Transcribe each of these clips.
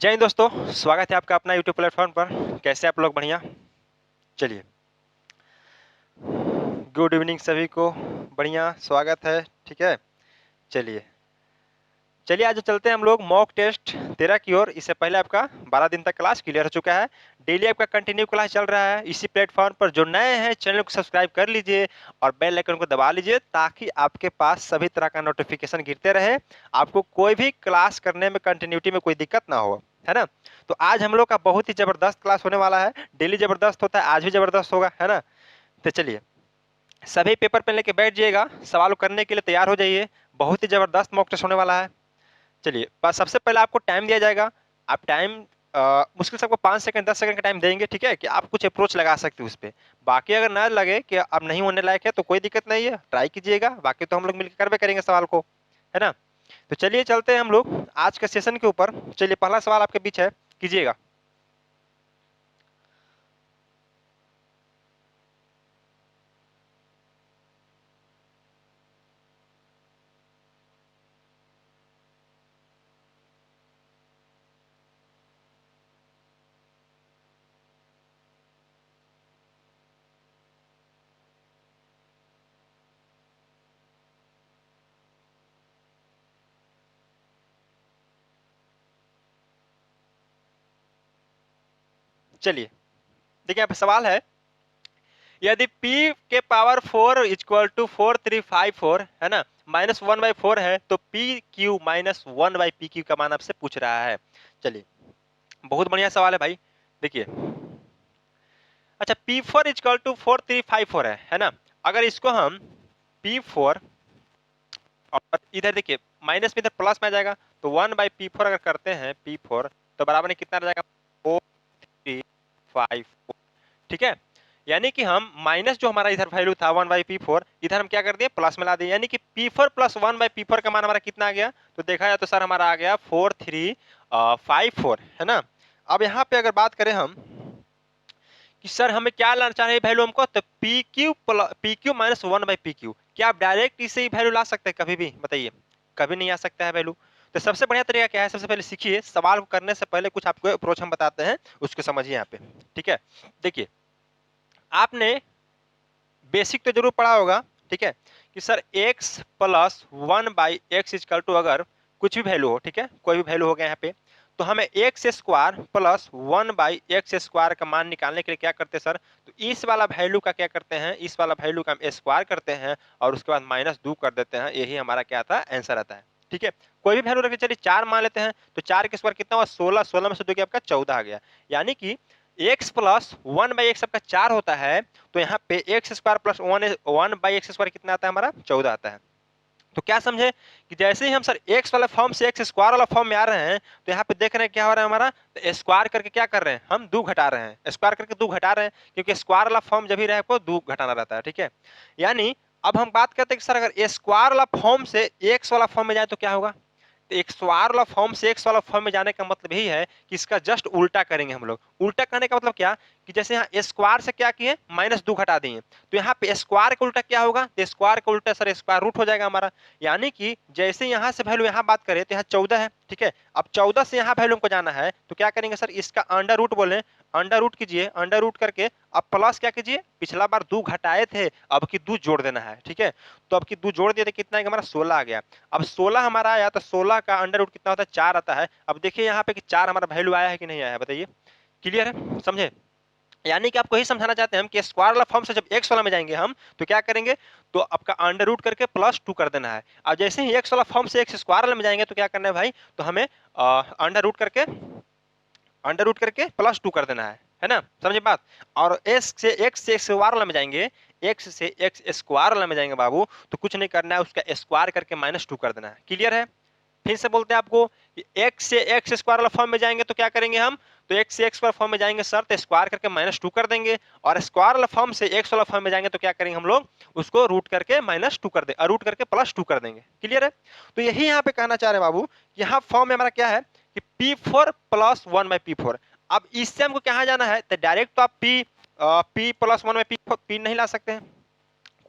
जय हिंद दोस्तों, स्वागत है आपका अपना यूट्यूब प्लेटफॉर्म पर। कैसे आप लोग? बढ़िया। चलिए, गुड इवनिंग सभी को। बढ़िया स्वागत है। ठीक है, चलिए चलिए आज चलते हैं हम लोग मॉक टेस्ट 13 की ओर। इससे पहले आपका 12 दिन तक क्लास क्लियर हो चुका है। डेली आपका कंटिन्यू क्लास चल रहा है इसी प्लेटफॉर्म पर। जो नए हैं चैनल को सब्सक्राइब कर लीजिए और बेल आइकन को दबा लीजिए ताकि आपके पास सभी तरह का नोटिफिकेशन गिरते रहे, आपको कोई भी क्लास करने में कंटिन्यूटी में कोई दिक्कत ना हो, है ना। तो आज हम लोग का बहुत ही जबरदस्त क्लास होने वाला है। डेली जबरदस्त होता है, आज भी जबरदस्त होगा, है ना। तो चलिए, सभी पेपर पेन लेके बैठ जाइएगा, सवाल करने के लिए तैयार हो जाइए। बहुत ही जबरदस्त मॉक टेस्ट होने वाला है। चलिए, बस सबसे पहले आपको टाइम दिया जाएगा। आप टाइम मुश्किल से आपको 5 सेकंड 10 सेकंड का टाइम देंगे, ठीक है, कि आप कुछ अप्रोच लगा सकते हो उस पे। बाकी अगर ना लगे कि आप नहीं होने लायक है तो कोई दिक्कत नहीं है, ट्राई कीजिएगा। बाकी तो हम लोग मिलकर करवे करेंगे सवाल को, है ना। तो चलिए चलते हैं हम लोग आज के सेशन के ऊपर। चलिए, पहला सवाल आपके बीच है, कीजिएगा। चलिए, देखिए यहाँ पे सवाल है, यदि p के पावर 4 इक्वल टू 4354 है ना, -1/4 है, तो पी क्यू -1/pq का मान आपसे पूछ रहा है। चलिए, बहुत बढ़िया सवाल है भाई। देखिए, अच्छा, P4 इक्वल टू 4354 है ना। अगर इसको हम P4 और इधर देखिए माइनस में इधर प्लस में आ जाएगा, तो 1/P4 अगर करते हैं P4 तो बराबर में कितना आ जाएगा? 4354। ठीक है, यानी कि हम माइनस जो हमारा इधर वैल्यू था 1/P4, इधर हम क्या कर दिए? प्लस में ला दिए। यानी कि P4 प्लस 1/P4 का मान हमारा कितना आ गया? तो देखा जाए तो सर हमारा आ गया 4354, है ना। अब यहाँ पे अगर बात करें हम कि सर हमें क्या लाना चाह रहे हैं वैल्यू हमको, तो PQ माइनस 1/PQ। क्या आप डायरेक्ट इसे ही वैल्यू ला सकते हैं कभी भी? बताइए, कभी नहीं आ सकता है वैल्यू। तो सबसे बढ़िया तरीका क्या है? सबसे पहले सीखिए, सवाल को करने से पहले कुछ आपको अप्रोच हम बताते हैं, उसको समझिए यहाँ पे। ठीक है, देखिए, आपने बेसिक तो जरूर पढ़ा होगा, ठीक है, कि sir x plus 1/x equal to अगर कुछ भी वैल्यू हो, ठीक है, कोई भी वैल्यू हो गया यहाँ पे, तो हमें x square plus 1/x square का मान निकालने के लिए क्या करते हैं सर? तो इस वाला वैल्यू का क्या करते हैं? इस वाला वैल्यू का हम स्क्वायर करते हैं और उसके बाद -2 कर देते हैं। यही हमारा क्या आता है? आंसर आता है। ठीक है, कोई भी वैल्यू रखे, चलिए 4 मान लेते हैं, तो 4 के स्क्वायर कितना हुआ? 16। 16 में से 2 आपका 14 आ गया। यानी कि x प्लस 1/x आपका 4 होता है, तो यहाँ पे x square plus 1/x square कितना आता है? हमारा 14 आता है। तो क्या समझे कि जैसे ही हम सर एक्स वाला फॉर्म से एक्स स्क्वायर वाला फॉर्म में आ रहे हैं, तो यहाँ पे देख रहे हैं क्या हो रहा है हमारा? तो स्क्वायर करके क्या कर रहे हैं? हम 2 घटा रहे हैं। स्क्वायर करके 2 घटा रहे हैं, क्योंकि स्क्वायर वाला फॉर्म जब भी रहे आपको 2 घटाना रहता है। ठीक है, यानी अब हम बात करते हैं कि सर अगर स्क्वायर वाला फॉर्म से एक्स वाला फॉर्म में जाए तो क्या होगा? तो एक स्क्वायर वाला फॉर्म से एक्स वाला फॉर्म में जाने का मतलब यही है कि इसका जस्ट उल्टा करेंगे हम लोग। उल्टा करने का मतलब क्या? कि जैसे यहाँ स्क्वायर से क्या किए? -2 घटा दिए, तो यहाँ पे स्क्वायर का उल्टा क्या होगा? तो स्क्वायर का उल्टा सर स्क्वायर रूट हो जाएगा हमारा। यानी कि जैसे यहाँ से वैल्यू यहाँ बात करें तो यहाँ 14 है, ठीक है। अब 14 से यहाँ वैल्यू हमको जाना है, तो क्या करेंगे सर? इसका अंडर रूट बोले, अंडर रूट कीजिए। अंडर रूट करके अब प्लस क्या कीजिए? पिछला बार 2 घटाए थे, अब की 2 जोड़ देना है। ठीक है, तो अब की 2 जोड़ दिए तो कितना आएगा हमारा? 16 आ गया। अब 16 हमारा आया, तो 16 का अंडर रूट कितना होता है? 4 आता है। अब देखिए यहाँ पे कि 4 हमारा वैल्यू आया है कि नहीं आया है, बताइए। क्लियर है? समझे? यानी कि आपको यही समझाना चाहते हैं हम कि स्क्वायर वाला फॉर्म से जब एक्स वाला में जाएंगे हम, तो क्या करेंगे? तो आपका अंडर रूट करके +2 कर देना है। अब जैसे ही एक्स वाला फॉर्म से एक्स स्क्वायर वाला में जाएंगे तो क्या करना है भाई? तो हमें अंडर रूट करके +2 कर देना है ना। समझे बात? और एक्स से स्क्वायर वाला में जाएंगे, एक्स से एक्स स्क्वायर वाला में जाएंगे बाबू, तो कुछ नहीं करना है, उसका स्क्वायर करके -2 कर देना है। क्लियर है? फिर से बोलते हैं आपको कि एक्स से एक्स स्क्वायर वाला फॉर्म में जाएंगे तो क्या करेंगे हम? तो एक्स से एक्स स्क्वायर फॉर्म में जाएंगे सर, तो स्क्वायर करके -2 कर देंगे। और स्क्वायर वाला फॉर्म से एक्स वाला फॉर्म में जाएंगे तो क्या करेंगे हम लोग? उसको रूट करके -2 कर दे, रूट करके +2 कर देंगे। क्लियर है? तो यही यहाँ पे कहना चाह रहे हैं बाबू, यहाँ फॉर्म में हमारा क्या है कि P4 प्लस 1/P4। अब इससे हमको कहाँ जाना है? तो डायरेक्ट तो आप P प्लस 1/P नहीं ला सकते हैं,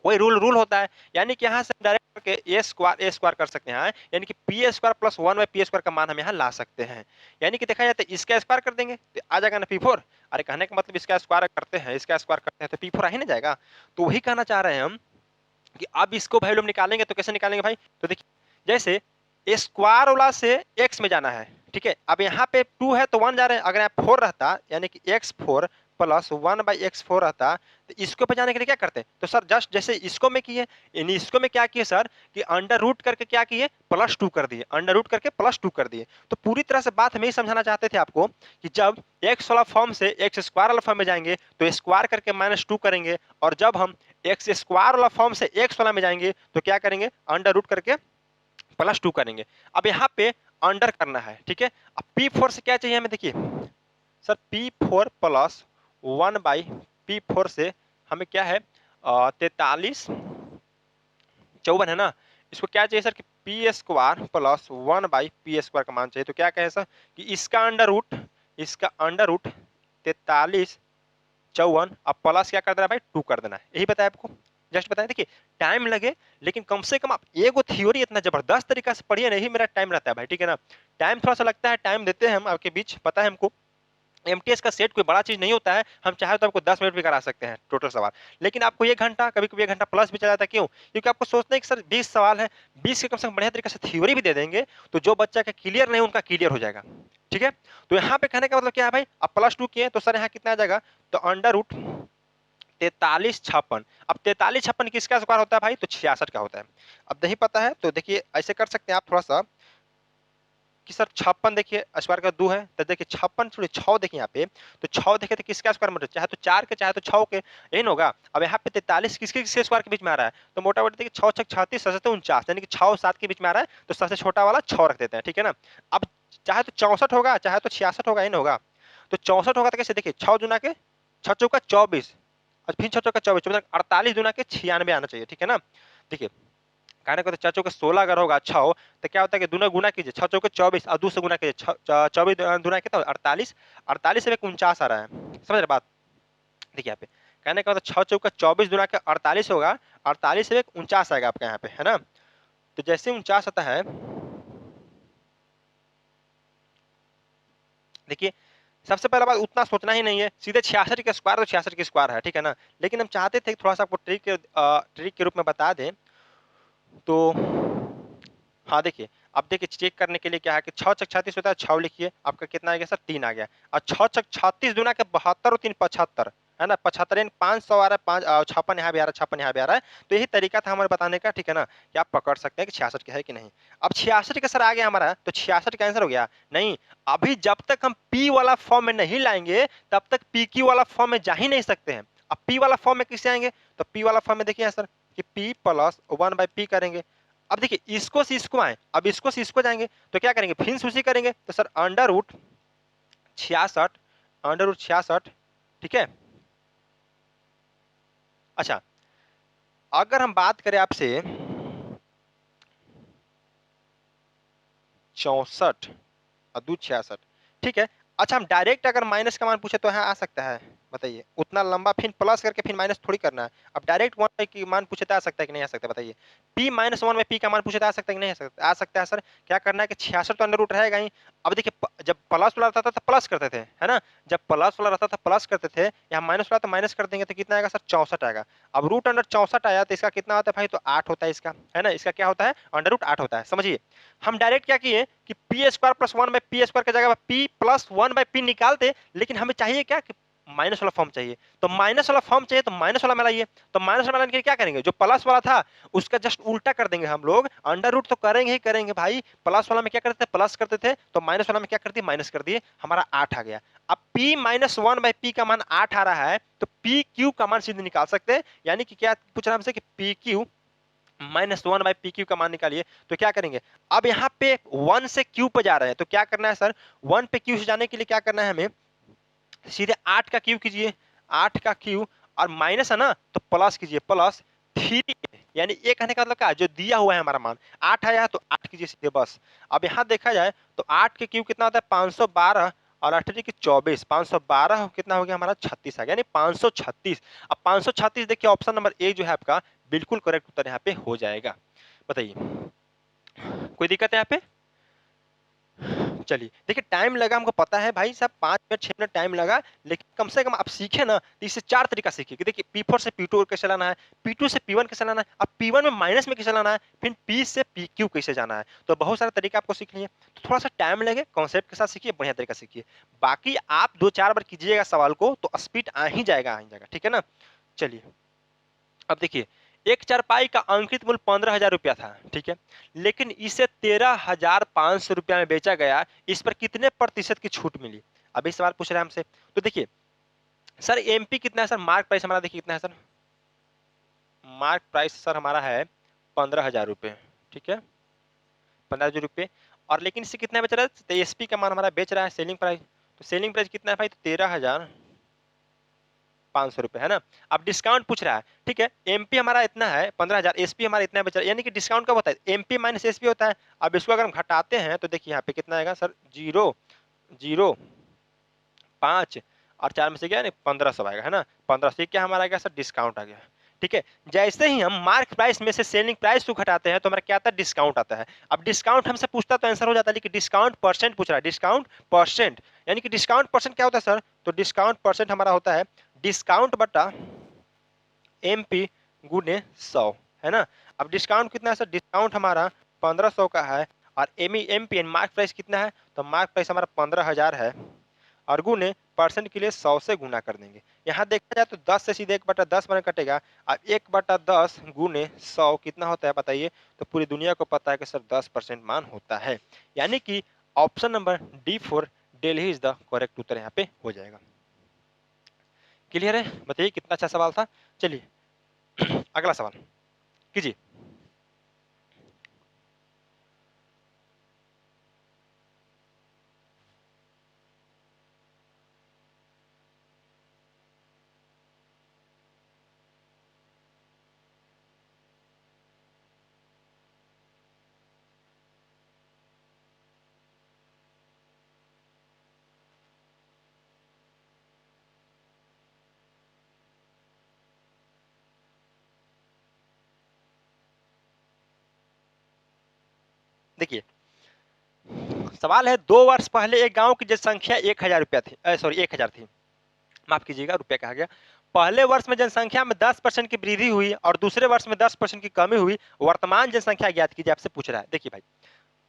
वही रूल होता है, यानी कि यहाँ से डायरेक्ट करके ए स्क्वायर कर सकते हैं, यानी कि पी स्क्वायर प्लस 1/p² का मान हम यहाँ ला सकते हैं। यानी कि देखा जाए तो इसका स्क्वायर कर देंगे तो आ जाएगा ना p4। अरे कहने का मतलब इसका स्क्वायर करते हैं, इसका स्क्वायर करते हैं तो p4 आ ही नहीं जाएगा। तो वही कहना चाह रहे हैं हम कि अब इसको वैल्यू निकालेंगे तो कैसे निकालेंगे भाई, तो देखिए जैसे स्क्वायर वाला से x में जाना है, ठीक है। अब यहाँ पे 2 है तो 1 जा रहे हैं, अगर यहाँ 4 रहता यानी कि x4 प्लस 1/x4 रहता तो इसको पे जाने के लिए क्या करते, तो सर जस्ट जैसे इसको में किए यानी इसको में क्या किए सर कि अंडर रूट करके क्या किए +2 कर दिए, अंडर रूट करके +2 कर दिए। तो पूरी तरह से बात हम यही समझाना चाहते थे आपको कि जब x वाला फॉर्म से x स्क्वायर वाला फॉर्म में जाएंगे तो स्क्वायर करके -2 करेंगे, और जब हम x स्क्वायर वाला फॉर्म से x वाला में जाएंगे तो क्या करेंगे अंडर रूट करके +2 करेंगे। अब यहाँ पे अंडर करना है, ठीक है। अब P4 से क्या चाहिए हमें, देखिए सर P4 प्लस 1/P4 से हमें क्या है 43 54 है ना। इसको क्या चाहिए सर कि पी स्क्वायर प्लस 1/p² का मान चाहिए। तो क्या कहे सर कि इसका अंडर रूट 43 54 अब प्लस क्या कर देना भाई 2 कर देना है, यही बताया आपको, जस्ट बताया। देखिए टाइम लगे लेकिन कम से कम आप एगो थ्योरी इतना जबरदस्त तरीका से पढ़िए, नहीं मेरा टाइम रहता है भाई, ठीक है ना। टाइम थोड़ा सा लगता है, टाइम देते हैं हम आपके बीच, पता है हमको। एमटीएस का सेट कोई बड़ा चीज नहीं होता है, हम चाहे तो आपको 10 मिनट भी करा सकते हैं टोटल सवाल, लेकिन आपको 1 घंटा कभी कभी 1 घंटा प्लस भी चला जाता है। क्यों, क्योंकि आपको सोचना है कि सर 20 सवाल है, 20 के कम से कम बढ़िया तरीके से थ्योरी भी दे देंगे तो जो बच्चा का क्लियर नहीं उनका क्लियर हो जाएगा, ठीक है। तो यहाँ पे कहने का मतलब क्या है भाई, अब +2 किए तो सर यहाँ कितना आ जाएगा, तो अंडर रूट 43 56। अब 43 56 किसका स्क्वायर होता है भाई, तो 66 का होता है। अब नहीं पता है तो देखिए ऐसे कर सकते हैं आप थोड़ा सा कि सर 56 देखिए स्क्वायर का 2 है, तो देखिए 56 छोड़िए 6 देखिए यहाँ पे, तो 6 देखे तो किसका स्क्वायर मतलब चाहे तो 4 के चाहे तो 6 के, यही ना होगा। अब यहाँ पे 43 किसके किसके स्क्वायर के बीच में आ रहा है, तो मोटा मोटी देखिए 6 6 36 7 49, यानी कि 6 7 के बीच में आ रहा है, तो सबसे छोटा वाला 6 रख देते हैं, ठीक है ना। अब चाहे तो 64 होगा चाहे तो 66 होगा, यही ना होगा। तो 64 होगा तो कैसे, देखिए 6 दूना के 6 चौका 24 और फिर 6 चौका 24 48 दूना के 96 आना चाहिए, ठीक है ना। देखिए कहने को तो 4 चौके 16 अगर होगा 6 हो तो क्या होता है कि दूना गुना कीजिए 6 चौके 24 और 2 से गुना कीजिए 24 दूना कितना 48, 48 से 49 आ रहा है, समझ रहे बात। देखिए यहाँ पे कहने का मतलब 6 चौका 24 दूना के 48 होगा, 48 से 49 आएगा आपका यहाँ पे, है ना। तो जैसे 49 आता है, देखिए सबसे पहला बात उतना सोचना ही नहीं है, सीधे 66 के स्क्वायर तो 66 के स्क्वायर है, ठीक है ना। लेकिन हम चाहते थे थोड़ा सा आपको ट्रिक के रूप में बता दें तो हाँ देखिए, अब देखिए चेक करने के लिए क्या है कि 6 छक 36 होता है, 6 लिखिए आपका कितना आ गया सर 3 आ गया, और 6 छक 36 दूना के 72 और 3 75 है ना, 75 यानी 500 आ रहा है, 5 56 यहाँ भी आ रहा है, 56 यहाँ भी आ रहा है। तो यही तरीका था हमारे बताने का, ठीक है ना, कि आप पकड़ सकते हैं कि 66 के है कि नहीं। अब 66 का सर आ गया हमारा, तो 66 का आंसर हो गया नहीं। अभी जब तक हम पी वाला फॉर्म में नहीं लाएंगे तब तक पी क्यू वाला फॉर्म में जा ही नहीं सकते हैं। अब पी वाला फॉर्म में किससे आएंगे, तो पी वाला फॉर्म में देखिए सर कि p प्लस 1/p करेंगे। अब देखिए इसको से इसको आए, अब इसको से इसको जाएंगे तो क्या करेंगे फिर से उसी करेंगे, तो सर अंडर रूट 66, ठीक है। अच्छा अगर हम बात करें आपसे 64 और 2 66, ठीक है। अच्छा हम डायरेक्ट अगर माइनस का मान पूछे तो यहाँ आ सकता है, बताइए उतना लंबा फिर प्लस करके फिर माइनस थोड़ी करना है। अब डायरेक्ट 1 की मान पूछे तो आ सकता है कि नहीं आ सकता, बताइए। p माइनस 1/p का मान पूछे तो आ सकता है कि नहीं आ सकता है सर। क्या करना है कि 66 तो अंडर रूट रहेगा ही। अब देखिए जब प्लस वाला रहता था तो प्लस करते थे, है ना, जब प्लस वाला रहता था प्लस करते थे, यहाँ माइनस वाला तो माइनस कर देंगे तो कितना आएगा सर 64 आएगा। अब रूट अंडर 64 आया तो इसका कितना होता है भाई, तो 8 होता है इसका, है ना, इसका क्या होता है अंडर रूट 8 होता है। समझिए हम डायरेक्ट क्या किए कि p² प्लस 1/p² की जगह p प्लस 1/p निकालते, लेकिन हमें चाहिए क्या कि माइनस वाला फॉर्म चाहिए, तो माइनस वाला फॉर्म चाहिए तो माइनस वाला में लाइए। तो माइनस वाला लाने के लिए क्या करेंगे, जो प्लस वाला था उसका जस्ट उल्टा कर देंगे हम लोग, अंडर रूट तो करेंगे ही करेंगे भाई। प्लस वाला में क्या करते थे प्लस करते थे, तो माइनस वाला में क्या कर दिए माइनस कर दिए, हमारा 8 आ गया। अब p माइनस 1/p का मान 8 आ रहा है तो p q का मान सीधे निकाल सकते हैं। यानी कि क्या पूछ रहा हमसे कि p q माइनस 1/pq का मान निकालिए। तो क्या करेंगे, अब यहाँ पे 1 से q पे जा रहे हैं तो क्या करना है सर, 1 पे q से जाने के लिए क्या करना है हमें, सीधे 8 का q कीजिए, 8 का q और माइनस है ना तो प्लस कीजिए, प्लस 3, यानी ये कहने का मतलब क्या जो दिया हुआ है हमारा मान 8 आया तो 8 कीजिए सीधे बस। अब यहाँ देखा जाए तो 8 के q कितना होता है 512 और 8 की 24, 512 कितना हो गया हमारा 36 आ गया, यानी 536। अब 536 देखिए ऑप्शन नंबर ए जो है आपका बिल्कुल करेक्ट उत्तर यहाँ पे हो जाएगा। बताइए कोई दिक्कत है यहाँ पे? चलिए देखिए टाइम लगा, हमको पता है भाई साहब 5 मिनट 6 मिनट टाइम लगा, लेकिन कम से कम आप सीखे ना, तो इससे 4 तरीका सीखिए कि देखिए P4 से P2 कैसे लाना है, P2 से P1 कैसे लाना है, अब P1 में माइनस में कैसे लाना है, फिर P से PQ कैसे जाना है। तो बहुत सारे तरीके आपको सीख लिए, तो थोड़ा सा टाइम लगे, कॉन्सेप्ट के साथ सीखिए, बढ़िया तरीका सीखिए। बाकी आप 2-4 बार कीजिएगा सवाल को तो स्पीड आ ही जाएगा, ठीक है ना। चलिए अब देखिए एक चारपाई का अंकित मूल्य 15,000 रुपया था, ठीक है, लेकिन इसे 13,500 रुपया में बेचा गया, इस पर कितने प्रतिशत की छूट मिली। अभी सवाल पूछ रहे हैं हमसे। तो देखिए सर एमपी कितना है सर, मार्क प्राइस हमारा देखिए कितना है सर, मार्क प्राइस सर हमारा है 15,000 रुपये, ठीक है, 15,000 रुपये। और लेकिन इसे कितना बेच रहा है, तो एसपी का मान हमारा बेच रहा है सेलिंग प्राइस, तो सेलिंग प्राइस कितना है भाई, तो 13,500 रुपए है ना। अब डिस्काउंट पूछ रहा है, ठीक है, एमपी हमारा इतना है 15,000, एसपी हमारा इतना बचा, यानी कि डिस्काउंट कब होता है, एमपी माइनस एसपी होता है। अब इसको अगर हम घटाते हैं तो देखिए यहाँ पे कितना आएगा सर, 0,0,5 और 4 में से क्या 1500 आएगा, है ना, 1500 से क्या हमारा आएगा सर, डिस्काउंट आ गया, ठीक है। जैसे ही हम मार्क प्राइस में से सेलिंग प्राइस को घटाते हैं तो हमारा क्या आता है, डिस्काउंट आता है। अब डिस्काउंट हमसे पूछता तो आंसर हो जाता है, लेकिन डिस्काउंट परसेंट पूछ रहा है, डिस्काउंट परसेंट, यानी कि डिस्काउंट परसेंट क्या होता है सर, तो डिस्काउंट परसेंट हमारा होता है डिस्काउंट बटा एमपी गुने 100, है ना। अब डिस्काउंट कितना है सर, डिस्काउंट हमारा 1500 का है, और एमपी मार्क प्राइस कितना है, तो मार्क प्राइस हमारा 15,000 है, और गुने परसेंट के लिए 100 से गुना कर देंगे। यहाँ देखा जाए तो 10 से सीधे 1/10 बना कटेगा, और 1/10 गुने 100 कितना होता है बताइए, तो पूरी दुनिया को पता है कि सर 10% मान होता है, यानी कि option number D4 Delhi is the correct उत्तर यहाँ पे हो जाएगा। क्लियर है, बताइए कितना अच्छा सवाल था। चलिए अगला सवाल कीजिए। देखिए सवाल है, 2 वर्ष पहले एक गांव की जनसंख्या 1,000 रुपया थी, सॉरी 1,000 थी, माफ कीजिएगा रुपया कहा गया। पहले वर्ष में जनसंख्या में 10% की वृद्धि हुई और दूसरे वर्ष में 10% की कमी हुई, वर्तमान जनसंख्या ज्ञात कीजिए, आपसे पूछ रहा है। देखिए भाई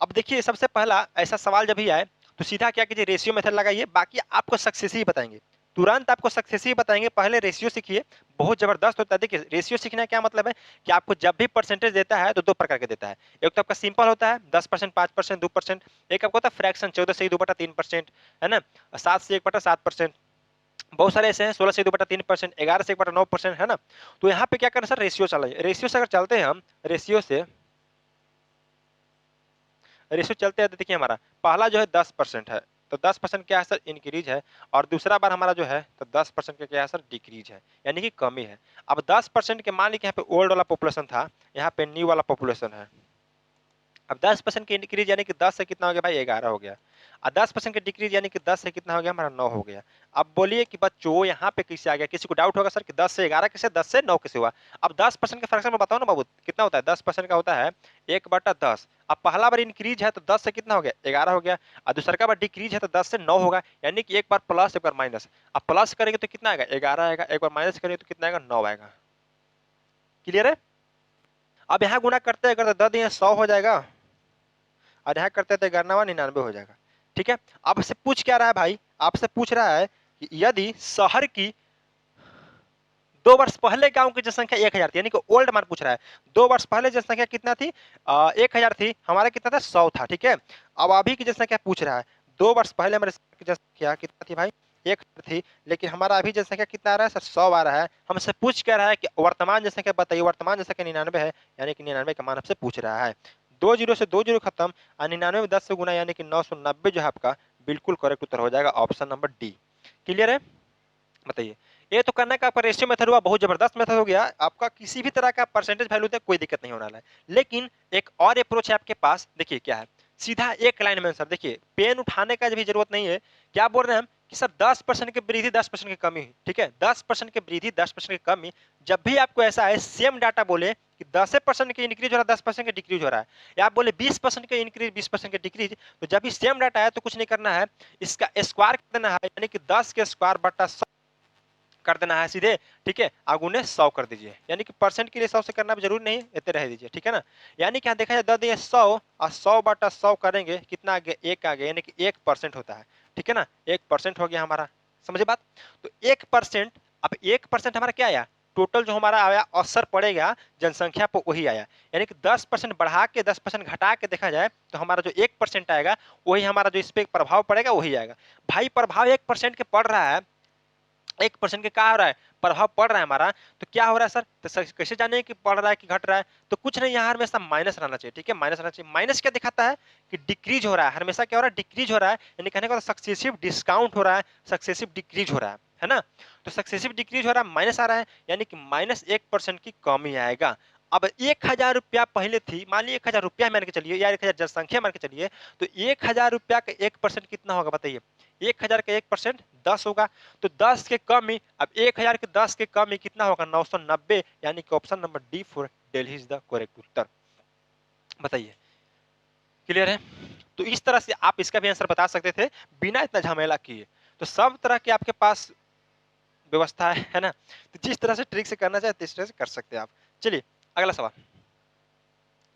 अब देखिए सबसे पहला ऐसा सवाल जब भी आए तो सीधा क्या कीजिए, रेशियो मेथड लगाइए, बाकी आपको सक्सेस ही बताएंगे, तुरंत आपको सक्सेस ही बताएंगे। पहले रेशियो सीखिए, बहुत जबरदस्त होता है। देखिए रेशियो सीखने का क्या मतलब है कि आपको जब भी परसेंटेज देता है तो 2 प्रकार के देता है, एक तो आपका सिंपल होता है 10%, 5%, 2%, एक आपको होता है फ्रैक्शन 14 से 2/3%, है ना, 7 से 1/7%, बहुत सारे ऐसे हैं 16 से 2/3%, 11 से 1/9%, है ना। तो यहाँ पे क्या करना सर, रेशियो चलाइए, रेशियो से अगर चलते हैं हम, रेशियो चलते हैं तो देखिए हमारा पहला जो है 10% है, तो 10% क्या है सर, इंक्रीज है, और दूसरा बार हमारा जो है तो 10% का क्या है सर, डिक्रीज है, यानी कि कमी है। अब 10% के मान लीजिए यहाँ पे ओल्ड वाला पॉपुलेशन था, यहाँ पे न्यू वाला पॉपुलेशन है। अब 10% की इंक्रीज यानी कि 10 से कितना हो गया भाई, 11 हो गया, और 10% की डिक्रीज यानी कि 10 से कितना हो गया हमारा, 9 हो गया। अब बोलिए कि बच्चों यहाँ पे कैसे आ गया, किसी को डाउट होगा सर कि 10 से 11 कैसे, 10 से 9 कैसे हुआ। अब 10% के फ्रैक्शन में बताओ ना बाबू, कितना होता है, 10% का होता है 1/10। अब पहला बार इंक्रीज है तो 10 से कितना हो गया, 11 हो गया, और दूसरा का बार डिक्रीज है तो 10 से 9 होगा, यानी कि एक बार प्लस एक बार माइनस। अब प्लस करेंगे तो कितना आएगा, 11 आएगा, एक बार माइनस करेंगे तो कितना आएगा, 9 आएगा। क्लियर है। अब यहाँ गुना करते करते 10 दिए 100 हो जाएगा, और यहाँ करते थे 99 हो जाएगा, ठीक है। अब आपसे पूछ क्या रहा है भाई, आपसे पूछ रहा है कि यदि शहर की 2 वर्ष पहले गांव की जनसंख्या 1,000 थी, यानी कि ओल्ड मान पूछ रहा है, 2 वर्ष पहले जनसंख्या कितना थी, 1,000 थी, हमारा कितना था, 100 था, ठीक है। अब अभी की जनसंख्या पूछ रहा है, 2 वर्ष पहले हमारे की जनसंख्या कितना थी भाई, 1,000 थी, लेकिन हमारा अभी जनसंख्या कितना आ रहा है सर, 100 आ रहा है। हमसे पूछ क्या रहा है कि वर्तमान जनसंख्या बताइए, वर्तमान जनसंख्या 99 है, यानी कि 99 का मान हमसे पूछ रहा है। 2 जीरो से 2 जीरो खत्म, और 99 में 10 से गुना, यानी कि 990 जो है आपका बिल्कुल करेक्ट उत्तर हो जाएगा, ऑप्शन नंबर डी। क्लियर है, बताइए। ये तो करने का आपका रेशियो मेथड हुआ, बहुत जबरदस्त मेथड हो गया आपका, किसी भी तरह का परसेंटेज वैल्यू दे कोई दिक्कत नहीं होने वाला है। लेकिन एक और अप्रोच है आपके पास, देखिए क्या है, सीधा एक लाइन में आंसर। देखिए पेन उठाने का भी जरूरत नहीं है, क्या बोल रहे हैं हम कि सर 10% की वृद्धि 10% की कमी, ठीक है, 10% की वृद्धि 10% की कमी, जब भी आपको ऐसा है सेम डाटा बोले कि 10% की इंक्रीज हो रहा है 10% का डिक्रीज हो रहा है, या आप बोले 20% का इंक्रीज 20% का डिक्रीज, तो जब भी सेम डाटा है तो कुछ नहीं करना है, इसका स्क्वायर कर देना है, यानी कि 10 के स्क्वायर बटा 100 कर देना है सीधे, ठीक है, आगुने 100 कर दीजिए, यानी कि परसेंट के लिए 100 से करना भी जरूरी नहीं, इतने रह दीजिए, ठीक है ना। यानी कि यहाँ देखा जाए 100 और 100 बटा 100 करेंगे कितना आ गया, 1 आ गया, यानी कि 1% होता है, ठीक है ना, 1% हो गया हमारा, समझे बात। तो 1%, अब 1% हमारा क्या आया, टोटल जो हमारा आया असर पड़ेगा जनसंख्या पर वही आया, यानी कि 10% बढ़ा के 10% घटा के देखा जाए तो हमारा जो 1% आएगा वही हमारा जो इस पे प्रभाव पड़ेगा वही आएगा। भाई प्रभाव 1% के पड़ रहा है, 1% के क्या हो रहा है, प्रभाव पड़ रहा है हमारा, तो क्या हो रहा है सर, तो कैसे जाने कि पड़ रहा है कि घट रहा है, तो कुछ नहीं, यहाँ हमेशा माइनस रहना चाहिए, ठीक है, माइनस रहना चाहिए। माइनस क्या दिखाता है कि डिक्रीज हो रहा है, हमेशा क्या हो रहा है, डिक्रीज हो रहा है, यानी कहने का सक्सेसिव डिस्काउंट हो रहा है, सक्सेसिव डिक्रीज हो रहा है ना। तो सक्सेसिव डिक्रीज हो रहा है, माइनस आ रहा है, यानी कि -1% की कमी आएगा। अब 1000 रुपया पहले थी, मान लीजिए 1000 रुपया मान के चलिए, या 1000 जनसंख्या मान के चलिए, तो 1000 रुपया का 1% कितना होगा बताइए, 1000 का 1% 10 होगा, तो 10 के कमी, अब 1000 के 10 के कमी कितना होगा, 990, यानी कि option number D for Delhi is the correct उत्तर। बताइए, क्लियर है। तो इस तरह से आप इसका भी आंसर बता सकते थे बिना इतना झमेला किए, तो सब तरह के आपके पास व्यवस्था है ना, तो जिस तरह से ट्रिक से करना चाहे इस तरह से कर सकते हैं आप। चलिए अगला सवाल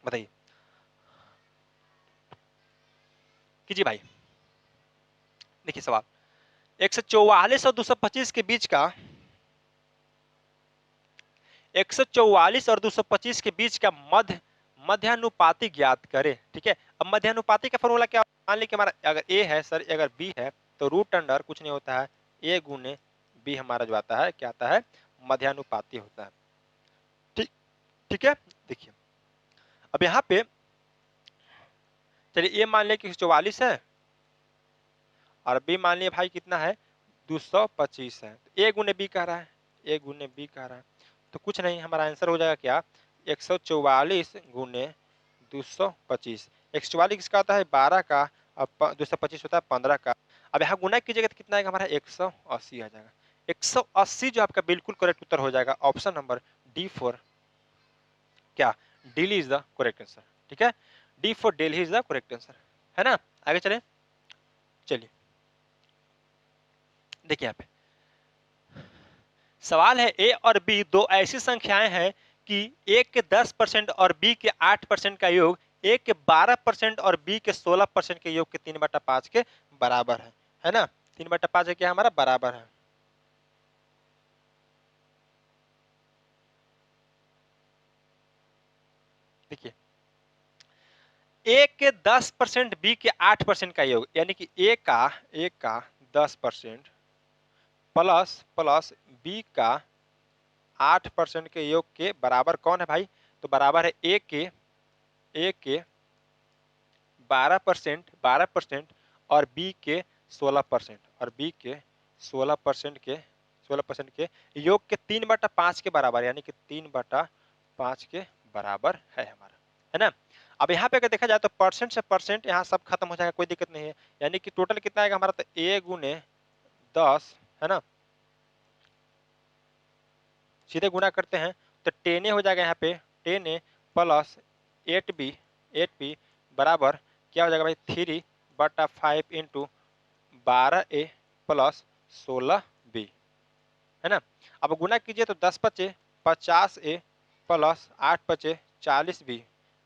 बताइए, कीजिए भाई। देखिए सवाल, 144 और 225 के बीच का, 144 और 225 के बीच का मध्यानुपाती ज्ञात करें, ठीक है। अब मध्यानुपाती का फॉर्मूला क्या, मान लीजिए हमारा अगर ए है सर, अगर बी है, तो रूट अंडर कुछ नहीं होता है, ए गुने बी हमारा जो आता है क्या आता है, मध्यानुपाती होता है, ठीक, ठीक है। देखिए अब यहाँ पे चलिए ए मान लिया कि 44 है और बी मान लिया भाई कितना है 225 है, तो ए गुने बी कह रहा है, ए गुने बी कह रहा है, तो कुछ नहीं हमारा आंसर हो जाएगा क्या, 144 गुने 225, 144 किसका होता है 12 का, अब 225 होता है 15 का। अब यहाँ गुना कीजिएगा तो कितना आएगा हमारा 180 आ जाएगा, 180 जो आपका बिल्कुल करेक्ट उत्तर हो जाएगा, ऑप्शन नंबर डी फॉर क्या, Delhi is the correct answer, ठीक है, D for Delhi is the correct answer, है ना। आगे चले, चलिए देखिए यहाँ पे सवाल है, ए और बी दो ऐसी संख्याएं हैं कि ए के 10% और बी के 8% का योग ए के 12% और बी के 16% के योग के 3/5 के बराबर है ना, 3/5 क्या हमारा बराबर है। देखिए ए के 10% बी के 8% का योग, यानी कि ए का 10% प्लस प्लस बी का 8% के योग के बराबर कौन है भाई, तो बराबर है ए के 12% और बी के 16% और बी के 16% के योग के 3/5 के बराबर, यानी कि 3/5 के बराबर है हमारा, है ना। अब यहाँ पे अगर देखा जाए तो परसेंट से परसेंट यहाँ सब खत्म हो जाएगा, कोई दिक्कत नहीं है, यानी कि टोटल कितना आएगा हमारा, तो ए गुने 10 है ना, सीधे गुना करते हैं तो 10 हो जाएगा यहाँ पे, 10 प्लस 8b बराबर क्या हो जाएगा भाई 3/5 इंटू 12a प्लस 16b, है ना। अब गुना कीजिए तो 10 बचे 50a प्लस 8 बचे 40b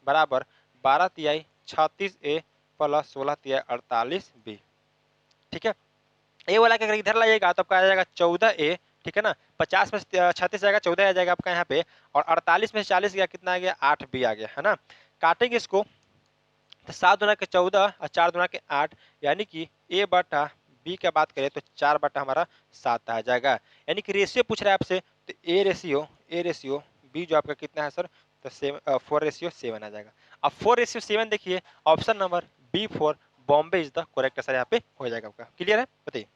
बराबर 12 तिहाई 36a प्लस 16 तिहाई 48b, ठीक है। ए वाला के अगर इधर लाइएगा तो आपका आ जाएगा 14a, ठीक है ना, 50 में 36 जाएगा 14 आ जाएगा आपका यहाँ पे, और 48 में 40 गया कितना आ गया 8b आ गया, है ना। काटेंगे इसको तो 7 दुना के 14 और 4 दुना के 8, यानी कि ए बटा बी का बात करें तो 4 बटा हमारा 7 आ जाएगा, यानी कि रेशियो पूछ रहा है आपसे, तो ए रेशियो बी जो आपका कितना है सर, तो 4:7 आ जाएगा। अब 4:7 देखिए, option number B for Bombay is the correct answer यहाँ पे हो जाएगा आपका, क्लियर है, बताइए।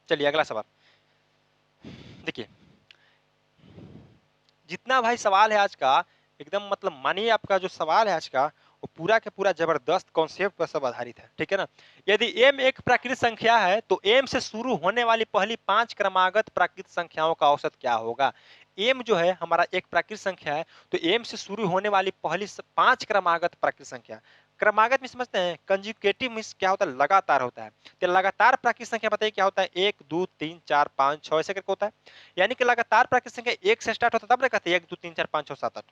चलिए अगला सवाल देखिए, जितना भाई सवाल है आज का, एकदम मतलब मानिए आपका जो सवाल है आज का वो पूरा के पूरा जबरदस्त कॉन्सेप्ट पर सब आधारित है, ठीक है ना। यदि m एक प्राकृतिक संख्या है तो m से शुरू होने वाली पहली 5 क्रमागत प्राकृतिक संख्याओं का औसत क्या होगा। m जो है हमारा एक प्राकृतिक संख्या है, तो m से शुरू होने वाली पहली 5 क्रमागत प्राकृतिक संख्या, क्रमागत में समझते हैं, कंजुगेटिव मींस क्या होता है, लगातार होता है। तो लगातार प्राकृतिक संख्या बताइए क्या होता है, 1 2 3 4 5 6 ऐसे करके होता है। यानी कि लगातार प्राकृतिक संख्या 1 से स्टार्ट होता है, तब ना कहते हैं 1 2 3 4 5 6 7 8।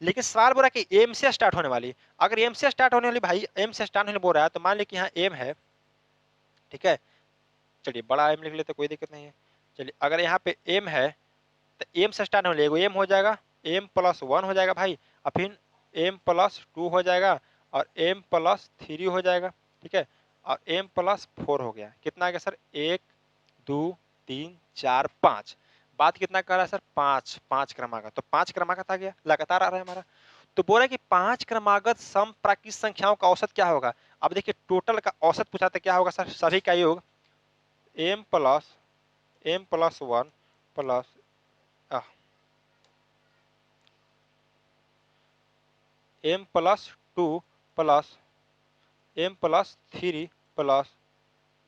लेकिन सवाल बोल रहा है कि एम से स्टार्ट होने वाली, अगर एम से स्टार्ट होने वाली भाई एम से स्टार्ट होने बोल रहा है, तो मान लीजिए कि यहाँ एम है, ठीक है। चलिए बड़ा एम लिख लेते, कोई दिक्कत नहीं है। चलिए अगर यहाँ पे एम है तो एम से स्टार्ट होने लगेगा, एम हो जाएगा एम प्लस 1 हो जाएगा भाई, और फिर एम प्लस 2 हो जाएगा, और एम प्लस 3 हो जाएगा, ठीक है, और एम प्लस 4 हो गया। कितना आ गया सर, 1 2 3 4 5। बात कितना कर रहा है सर, 5 5 क्रमागत, तो 5 क्रमागत आ गया, लगातार आ रहा है हमारा। तो बोल रहा है कि 5 क्रमागत सम प्राकृतिक संख्याओं का औसत क्या होगा। अब देखिए टोटल का औसत पूछा था, क्या होगा सर, सभी का योग M plus 1 plus M plus 2 plus M plus 3 plus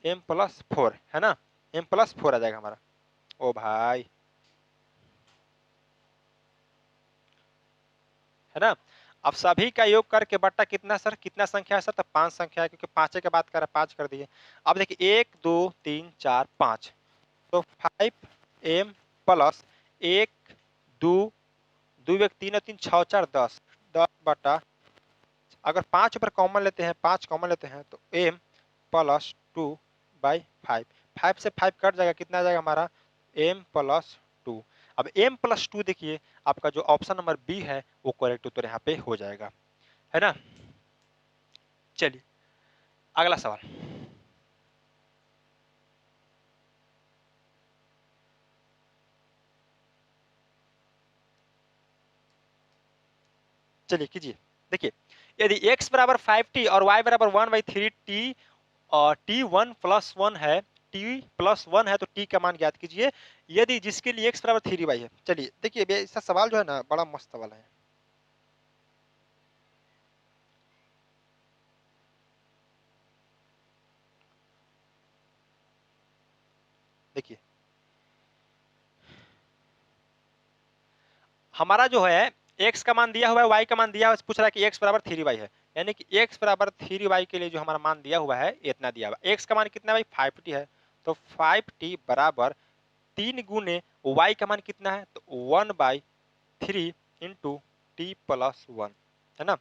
M plus 4 है ना, एम प्लस 4 आ जाएगा हमारा। ओ भाई है ना। अब सभी का योग करके बट्टा कितना सर, कितना संख्या है सर, तो 5 संख्या है, क्योंकि 5 के बात कर रहा है, 5 कर दिए। अब देखिए 1 2 3 4 5, तो 5 एम प्लस 1 2 2 1 3 और 3 6 4 10, 10 बटा, अगर 5 ऊपर कॉमन लेते हैं, 5 कॉमन लेते हैं, तो एम प्लस 2 बाई 5, 5 से 5 कट जाएगा, कितना आ जाएगा हमारा, एम प्लस 2। अब एम प्लस 2 देखिए आपका जो ऑप्शन नंबर बी है वो करेक्ट उत्तर यहाँ पे हो जाएगा, है ना। चलिए अगला सवाल, चलिए कीजिए। देखिए यदि x बराबर 5t और y बराबर 1/3t और t1 प्लस 1 है, t प्लस 1 है, तो t का मान ज्ञात कीजिए यदि जिसके लिए x बराबर 3y है। चलिए देखिए ऐसा सवाल जो है ना बड़ा मस्त सवाल है। देखिए हमारा जो है x का मान दिया हुआ है, y का मान दिया हुआ है, पूछ रहा है कि x बराबर 3y है, यानी कि x बराबर 3y के लिए जो हमारा मान दिया हुआ है इतना दिया हुआ है। x का मान कितना भाई 5t है, तो 5t बराबर 3 गुने y का मान कितना है, तो 1/3 इंटू टी प्लस 1, है ना।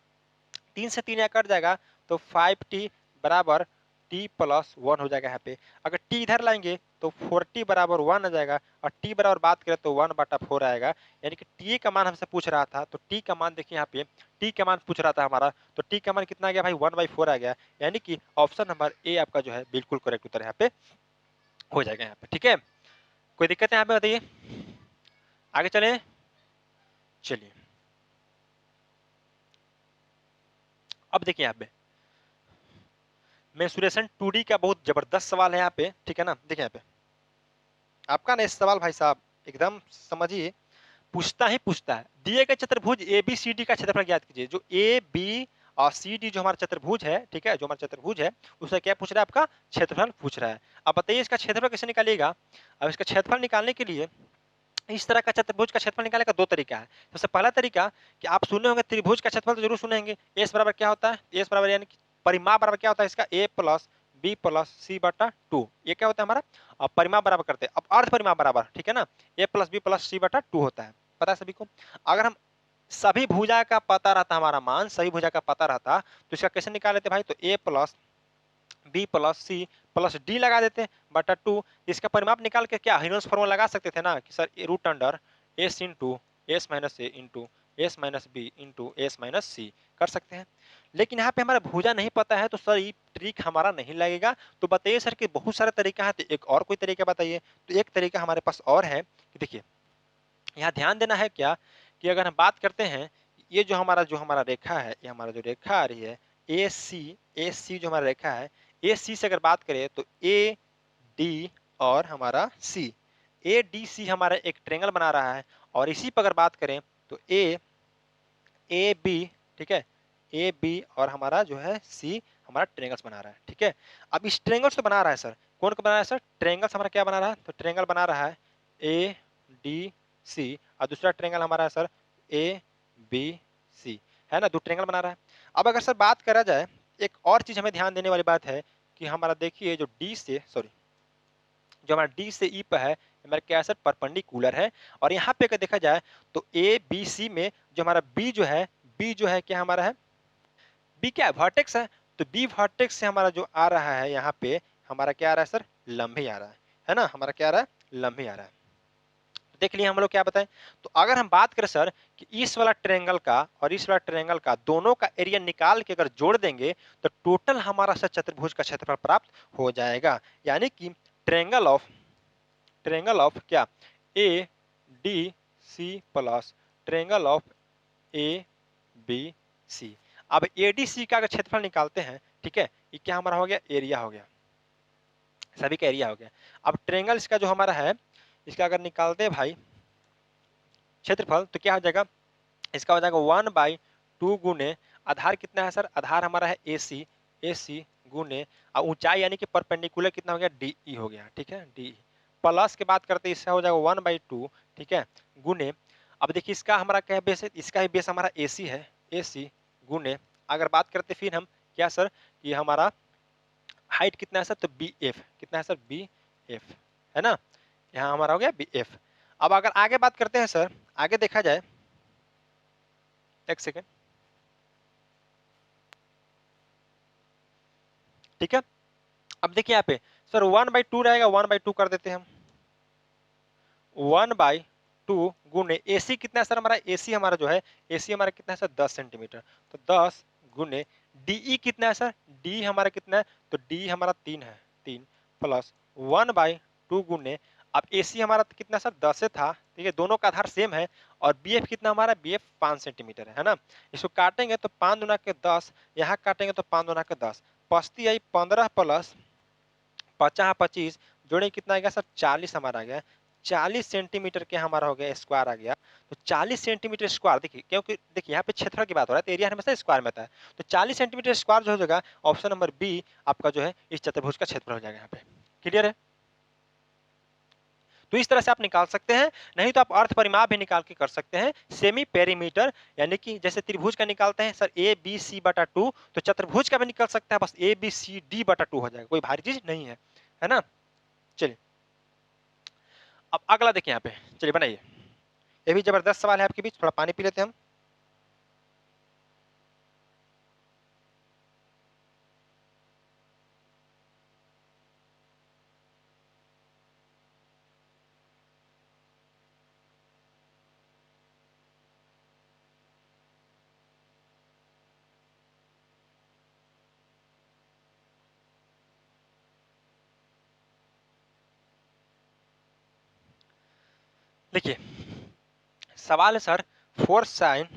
3 से 3 यहाँ कट जाएगा, तो 5t बराबर t प्लस 1 हो जाएगा। यहाँ पे अगर t इधर लाएंगे तो 4t बराबर 1 आ जाएगा, और t बराबर बात करें तो 1/4 आएगा। यानी कि t का मान हमसे पूछ रहा था, तो t का मान देखिए यहाँ पे t का मान पूछ रहा था हमारा, तो t का मान कितना आ गया भाई 1/4 आ गया। यानी कि ऑप्शन नंबर ए आपका जो है बिल्कुल करेक्ट उत्तर यहाँ पे हो जाएगा यहाँ पे, ठीक है। कोई दिक्कत है यहाँ पे बताइए, आगे चले। चलिए अब देखिए यहाँ पे मेंसुरेशन 2D का बहुत जबरदस्त सवाल है यहाँ पे, ठीक है ना। देखिए यहाँ पे आपका ना इस सवाल भाई साहब एकदम समझिए, पूछता ही पूछता है, दिए गए चतुर्भुज ए बी सी डी का क्षेत्रफल ज्ञात कीजिए। जो ए बी और सी डी जो हमारा चतुर्भुज है, ठीक है, जो हमारा चतुर्भुज है उसका क्या पूछ रहा है, आपका क्षेत्रफल पूछ रहा है। अब बताइए इसका क्षेत्रफल कैसे निकालिएगा। अब इसका क्षेत्रफल निकालने के लिए इस तरह का चतुर्भुज का क्षेत्रफल निकालने का दो तरीका है। सबसे पहला तरीका कि आप सुने होंगे त्रिभुज का क्षेत्रफल तो जरूर सुने होंगे, एस बराबर क्या होता है, एस बराबर यानी कि परिमाप बराबर क्या होता है इसका, ए प्लस बी प्लस सी बटा 2, ये क्या होता है हमारा, अब परिमाप बराबर करते हैं। अब अर्ध परिमाप बराबर, ठीक है ना, ए प्लस बी प्लस सी बटा 2 होता है, पता है सभी को। अगर हम सभी भुजा का पता रहता, हमारा मान सही भुजा का पता रहता, तो इसका कैसे निकाल लेते भाई, तो A plus B plus C plus D लगा देते बटा 2। इसका परिमाप निकाल के क्या हेनोस फॉर्मूला लगा सकते थे ना, कि sir root under S into S minus A into S minus B into S minus C कर सकते हैं। लेकिन यहाँ पे हमारा भुजा नहीं पता है, तो सर ये ट्रिक हमारा नहीं लगेगा। तो बताइए सर कि बहुत सारे तरीका है, तो एक और कोई तरीका बताइए। तो एक तरीका हमारे पास और है कि देखिए यहाँ ध्यान देना है क्या, कि अगर हम बात करते हैं ये जो हमारा रेखा है, ये हमारा जो रेखा आ रही है ए सी जो हमारा रेखा है, ए सी से अगर बात करें तो ए डी और हमारा सी। ए डी सी हमारा एक ट्रेंगल बना रहा है, और इसी पर अगर बात करें तो ए बी, ठीक है, ए बी और हमारा जो है सी हमारा ट्रेंगल्स बना रहा है। ठीक है, अब इस ट्रेंगल्स तो बना रहा है सर, कौन को बना रहा है सर, ट्रेंगल्स हमारा क्या बना रहा है, तो ट्रेंगल बना रहा है ए डी सी, और दूसरा ट्रेंगल हमारा है सर ए बी सी, है ना, दो ट्रेंगल बना रहा है। अब अगर सर बात करा जाए, एक और चीज हमें ध्यान देने वाली बात है कि हमारा देखिए जो डी से सॉरी जो हमारा डी से ई पर है हमारा क्या है सर, परपेंडिकुलर है। और यहाँ पे अगर देखा जाए तो ए बी सी में जो हमारा बी जो है क्या हमारा है, बी क्या है, वर्टेक्स है। तो बी वर्टेक्स से हमारा जो आ रहा है यहाँ पे हमारा क्या आ रहा है सर, लंबे आ रहा है ना, हमारा क्या आ रहा है, लंबे आ रहा है। देख लिए हम लोग क्या बताएं। तो अगर हम बात करें सर कि इस वाला ट्रायंगल का और इस वाला ट्रायंगल का दोनों का एरिया निकाल के अगर जोड़ देंगे तो टोटल हमारा सर चतुर्भुज का क्षेत्रफल प्राप्त हो जाएगा। यानी कि ट्रायंगल ऑफ क्या, A D C plus triangle of A B C. अब ए डी सी का अगर क्षेत्रफल निकालते हैं, ठीक है, ये क्या हमारा हो गया, एरिया हो गया, सभी का एरिया हो गया। अब ट्रायंगल इसका जो हमारा है इसका अगर निकालते हैं भाई क्षेत्रफल तो क्या हो जाएगा, इसका हो जाएगा 1/2 गुने आधार कितना है सर, आधार हमारा है ए सी गुने और ऊंचाई यानी कि परपेंडिकुलर कितना हो गया, डी ई हो गया। ठीक है, डी प्लस के बात करते हैं इसका हो जाएगा 1/2, ठीक है, गुने। अब देखिए इसका हमारा क्या बेस है, इसका ही बेस हमारा ए सी है, ए सी गुने अगर बात करते फिर हम क्या सर, ये हमारा हाइट कितना है सर, तो बी एफ कितना है सर, बी एफ, है ना, यहाँ हमारा हो गया बी एफ। अब अगर आगे बात करते हैं सर, आगे देखा जाए, एक सेकेंड, ठीक है। अब देखिए यहाँ पे सर 1/2 रहेगा, 1/2 कर देते हैं हम, 1/2 गुने ए सी कितना है सर, हमारा ए सी हमारा जो है ए सी हमारा कितना है सर, 10 सेंटीमीटर। तो 10 गुने डी कितना है सर, डी हमारा कितना है, तो डी हमारा 3 है, 3 प्लस 1/2 गुने, अब ए सी हमारा कितना सर 10 से था, ठीक है, दोनों का आधार सेम है। और बी एफ कितना हमारा, बी एफ 5 सेंटीमीटर है ना। इसको काटेंगे तो 5 दुना के 10, यहाँ काटेंगे तो 5 दुना के 10, पचती आई 15 प्लस 50 25 जोड़े कितना आ गया सर, 40 हमारा आ गया, 40 सेंटीमीटर के हमारा हो गया स्क्वायर आ गया। तो 40 सेंटीमीटर स्क्वायर देखिए, क्योंकि देखिए यहाँ पे क्षेत्रफल की बात हो रहा है तो एरिया हमेशा स्क्वायर में आता है। तो 40 सेंटीमीटर स्क्वायर जो हो जाएगा ऑप्शन नंबर बी आपका जो है इस चतुर्भुज का क्षेत्रफल हो जाएगा यहाँ पे। क्लियर है, तो इस तरह से आप निकाल सकते हैं। नहीं तो आप अर्थ परिमाप भी निकाल के कर सकते हैं, सेमी पेरीमीटर, यानी कि जैसे त्रिभुज का निकालते हैं सर ए बी सी बटा 2, तो चतुर्भुज का भी निकल सकता है, बस ए बी सी डी बटा 2 हो जाएगा, कोई भारी चीज नहीं है ना। चलिए अब अगला देखिए यहाँ पे, चलिए बनाइए, ये भी जबरदस्त सवाल है आपके बीच, थोड़ा पानी पी लेते हैं हम। देखिए सवाल है सर, फोर साइन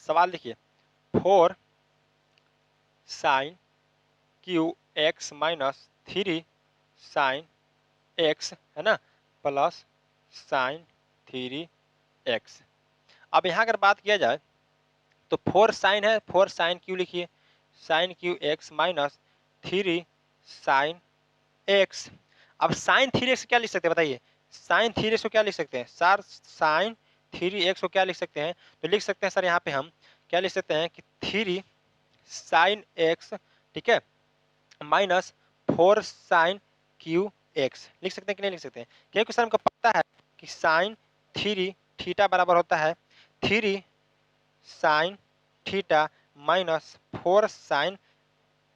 सवाल देखिए, 4 sine cube x minus 3 sine x, है ना, प्लस साइन 3 एक्स। अब यहाँ अगर बात किया जाए तो 4 साइन है, 4 साइन क्यू लिखिए, sine cube x minus 3 sine x. अब साइन 3 एक्स क्या लिख सकते हैं बताइए, साइन 3 एक्स को क्या लिख सकते हैं सर, साइन 3 एक्स को क्या लिख सकते हैं, तो लिख सकते हैं सर यहाँ पे हम क्या लिख सकते हैं कि 3 साइन एक्स, ठीक है, माइनस 4 साइन क्यू एक्स लिख सकते हैं कि नहीं लिख सकते हैं, क्योंकि सर हमको पता है कि साइन 3 थीटा बराबर होता है 3 sine theta minus 4 sine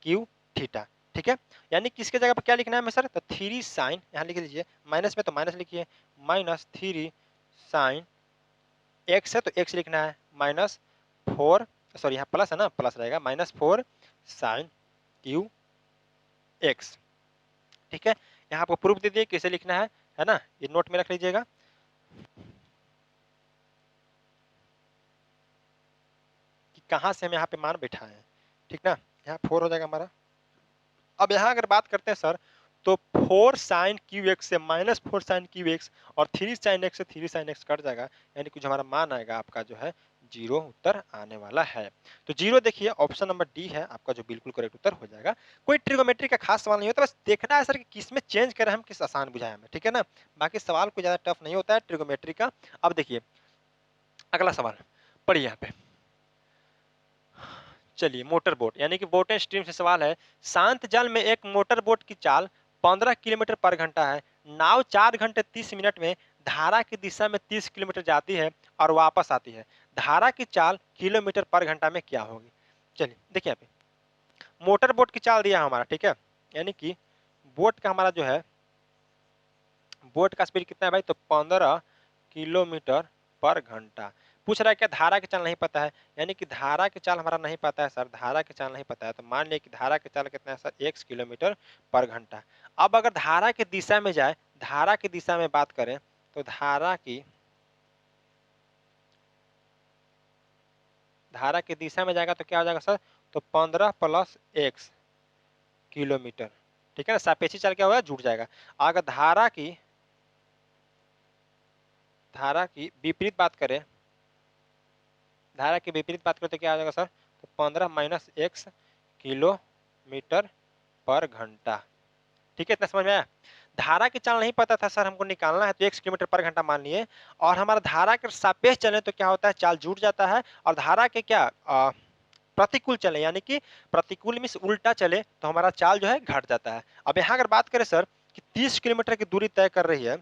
cube theta. ठीक है, यानी किसके जगह पर क्या लिखना है हमें सर, तो 3 साइन यहाँ लिख लीजिए, माइनस में तो माइनस लिखिए, माइनस 3 साइन एक्स है तो एक्स लिखना है, माइनस 4 सॉरी यहाँ प्लस है ना, प्लस रहेगा माइनस 4 साइन क्यू एक्स। ठीक है, यहाँ आपको प्रूफ दे दिए कैसे लिखना है ना, ये नोट में रख लीजिएगा। कहाँ से हम यहाँ पे मान बैठाए हैं, ठीक ना। यहाँ 4 हो जाएगा हमारा। अब यहाँ अगर बात करते हैं सर, तो 4 साइन क्यू एक्स से -4 साइन क्यू एक्स और 3 साइन एक्स से 3 साइन एक्स कट जाएगा, यानी कि जो हमारा मान आएगा आपका जो है 0 उत्तर आने वाला है। तो 0 देखिए ऑप्शन नंबर डी है आपका जो बिल्कुल करेक्ट उत्तर हो जाएगा। कोई ट्रिगोमेट्री का खास सवाल नहीं होता, बस देखना है सर कि किस में चेंज करें हम, किस आसान बुझाए हमें, ठीक है ना। बाकी सवाल कोई ज्यादा टफ नहीं होता है ट्रिगोमेट्री का। अब देखिए अगला सवाल पढ़िए यहाँ पे। चलिए मोटर बोट यानी कि बोट एंड स्ट्रीम से सवाल है। शांत जल में एक मोटर बोट की चाल 15 किलोमीटर पर घंटा है। नाव 4 घंटे 30 मिनट में धारा की दिशा में 30 किलोमीटर जाती है और वापस आती है। धारा की चाल किलोमीटर पर घंटा में क्या होगी। चलिए देखिए यहाँ पे मोटर बोट की चाल दिया हमारा, ठीक है, यानी कि बोट का हमारा जो है बोट का स्पीड कितना है भाई, तो 15 किलोमीटर पर घंटा। पूछ रहा है क्या धारा की चाल नहीं पता है, यानी कि धारा की चाल हमारा नहीं पता है सर, धारा की चाल नहीं पता है, तो मान लिया कि धारा की चाल कितना है सर, 1 किलोमीटर पर घंटा। अब अगर धारा की दिशा में जाए, धारा की दिशा में बात करें तो धारा की दिशा में जाएगा तो क्या हो जाएगा सर, तो 15 + x किलोमीटर, ठीक है ना। सापेक्षिक चाल क्या होगा, जुड़ जाएगा। अगर धारा की विपरीत बात करें, धारा की विपरीत बात करें तो क्या आ जाएगा सर, तो 15 - x किलोमीटर पर घंटा, ठीक है। इतना समझ में आया। धारा की चाल नहीं पता था सर, हमको निकालना है, तो 1 किलोमीटर पर घंटा मान लिए, और हमारा धारा के सापेक्ष चले तो क्या होता है, चाल जुड़ जाता है। और धारा के क्या प्रतिकूल चले, यानी कि प्रतिकूल मीन्स उल्टा चले तो हमारा चाल जो है घट जाता है। अब यहाँ अगर बात करें सर कि 30 किलोमीटर की दूरी तय कर रही है,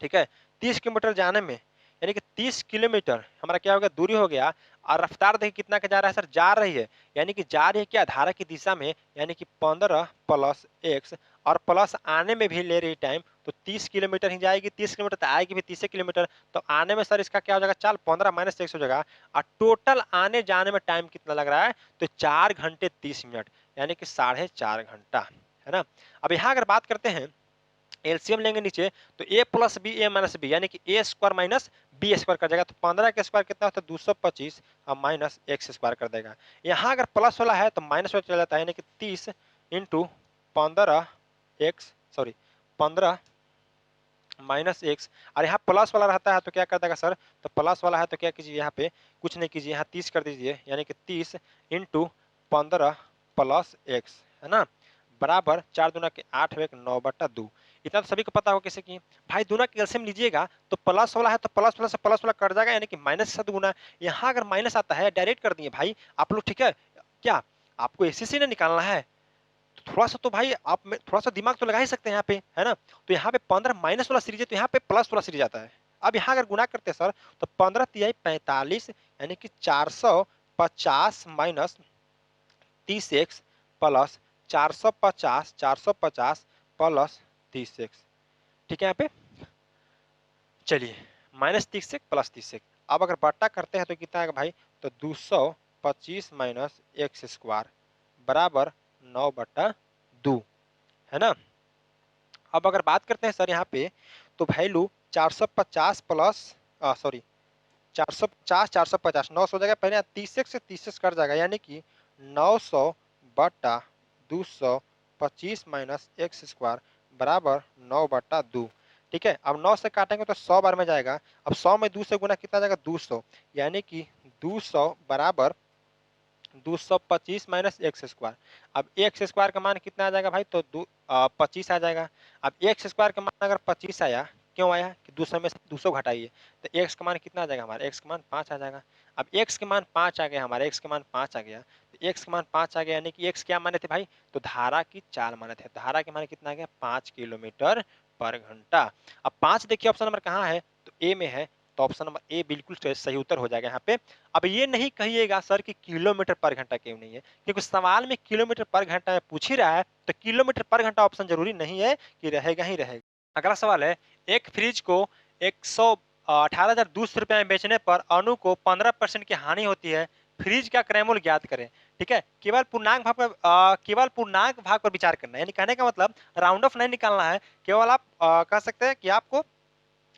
ठीक है, 30 किलोमीटर जाने में, यानी कि 30 किलोमीटर हमारा क्या हो गया, दूरी हो गया। और रफ्तार देखिए कितना का जा रहा है सर, जा रही है, यानी कि जा रही है क्या, धारा की दिशा में, यानी कि 15 + x, और प्लस आने में भी ले रही टाइम, तो 30 किलोमीटर ही जाएगी, 30 किलोमीटर तो आएगी भी 30 किलोमीटर, तो आने में सर इसका क्या हो जाएगा, चाल 15 - x हो जाएगा। और टोटल आने जाने में टाइम कितना लग रहा है, तो 4 घंटे 30 मिनट, यानी कि 4.5 घंटा, है ना। अब यहाँ अगर बात करते हैं एलसीएम लेंगे नीचे, तो a + b a - b, यानी कि a square minus B square कर जाएगा, तो 15 का स्क्वायर कितना होता है, 225 और माइनस x स्क्वायर कर देगा। यहाँ अगर प्लस वाला है तो माइनस वाला चला जाता है, यानी कि 30 × 15 x, सॉरी 15 - x, और यहाँ प्लस वाला रहता है तो क्या कर देगा सर, तो प्लस वाला है तो क्या कीजिए, यहाँ पे कुछ नहीं कीजिए, यहाँ 30 कर दीजिए, यानी कि 30 × 15 + x, है ना, बराबर 4 दूना के 8 × 9/2। इतना तो सभी को पता होगा कैसे कि भाई दूना के एलसीएम लीजिएगा तो प्लस वाला है तो प्लस वाला से प्लस वाला कट जाएगा, यानी कि माइनस के साथ गुना। यहाँ अगर माइनस आता है डायरेक्ट कर दिए भाई आप लोग, ठीक है। क्या आपको एसएससी ने निकालना है, तो थोड़ा सा तो भाई आप में थोड़ा सा दिमाग तो लगा ही सकते हैं यहाँ पे, है ना। तो यहाँ पे 15 माइनस वाला सीरीज है, तो यहाँ पे प्लस वाला सीरीज आता है। अब यहाँ अगर गुना करते हैं सर, तो 15 × 45, यानी कि 450 minus 30x plus 450 plus 30x, ठीक है। यहाँ पे चलिए -30x प्लस 30x, अब अगर बट्टा करते हैं तो कितना आएगा भाई, तो 225 माइनस x स्क्वायर बराबर 9/2, है ना। अब अगर बात करते हैं सर यहाँ पे, तो वैल्यू 450 प्लस सॉरी 450 450 900 हो जाएगा, पहले 30x से 30x कट जाएगा, यानी कि 900/225 माइनस x स्क्वायर बराबर 9/2, ठीक है। अब 9 से काटेंगे तो 100 बार में जाएगा, अब 100 में 2 से गुना कितना जाएगा, 200, यानी कि 200 बराबर 225 माइनस एक्स स्क्वायर। अब एक्स स्क्वायर का मान कितना आ जाएगा भाई, तो 25 आ जाएगा। अब एक्स स्क्वायर का मान अगर 25 आया, क्यों आया कि 200 में 200 घटाइए, तो एक्स का मान कितना आ जाएगा हमारा, एक्स का मान 5 आ जाएगा। अब एक्स के मान 5 आ गया हमारा, एक्स के मान 5 आ गया, तो एक्स का मान 5 आ गया, यानी कि एक्स क्या माने थे भाई, तो धारा की चाल माने थे। धारा के मान कितना आ गया, 5 किलोमीटर पर घंटा। अब 5 देखिए ऑप्शन नंबर कहाँ है, तो ए में है, तो ऑप्शन नंबर ए बिल्कुल सही उत्तर हो जाएगा यहाँ पे। अब ये नहीं कहिएगा सर कि किलोमीटर पर घंटा क्यों नहीं है, क्योंकि सवाल में किलोमीटर पर घंटा में पूछ ही रहा है, तो किलोमीटर पर घंटा ऑप्शन जरूरी नहीं है कि रहेगा ही रहेगा। अगला सवाल है, एक फ्रिज को 118,200 रुपये में बेचने पर अनु को 15% की हानि होती है। फ्रिज का क्रयमूल्य ज्ञात करें, ठीक है। केवल पूर्णांक भाग पर विचार करना है, यानी कहने का मतलब राउंड ऑफ नहीं निकालना है, केवल आप कह सकते हैं कि आपको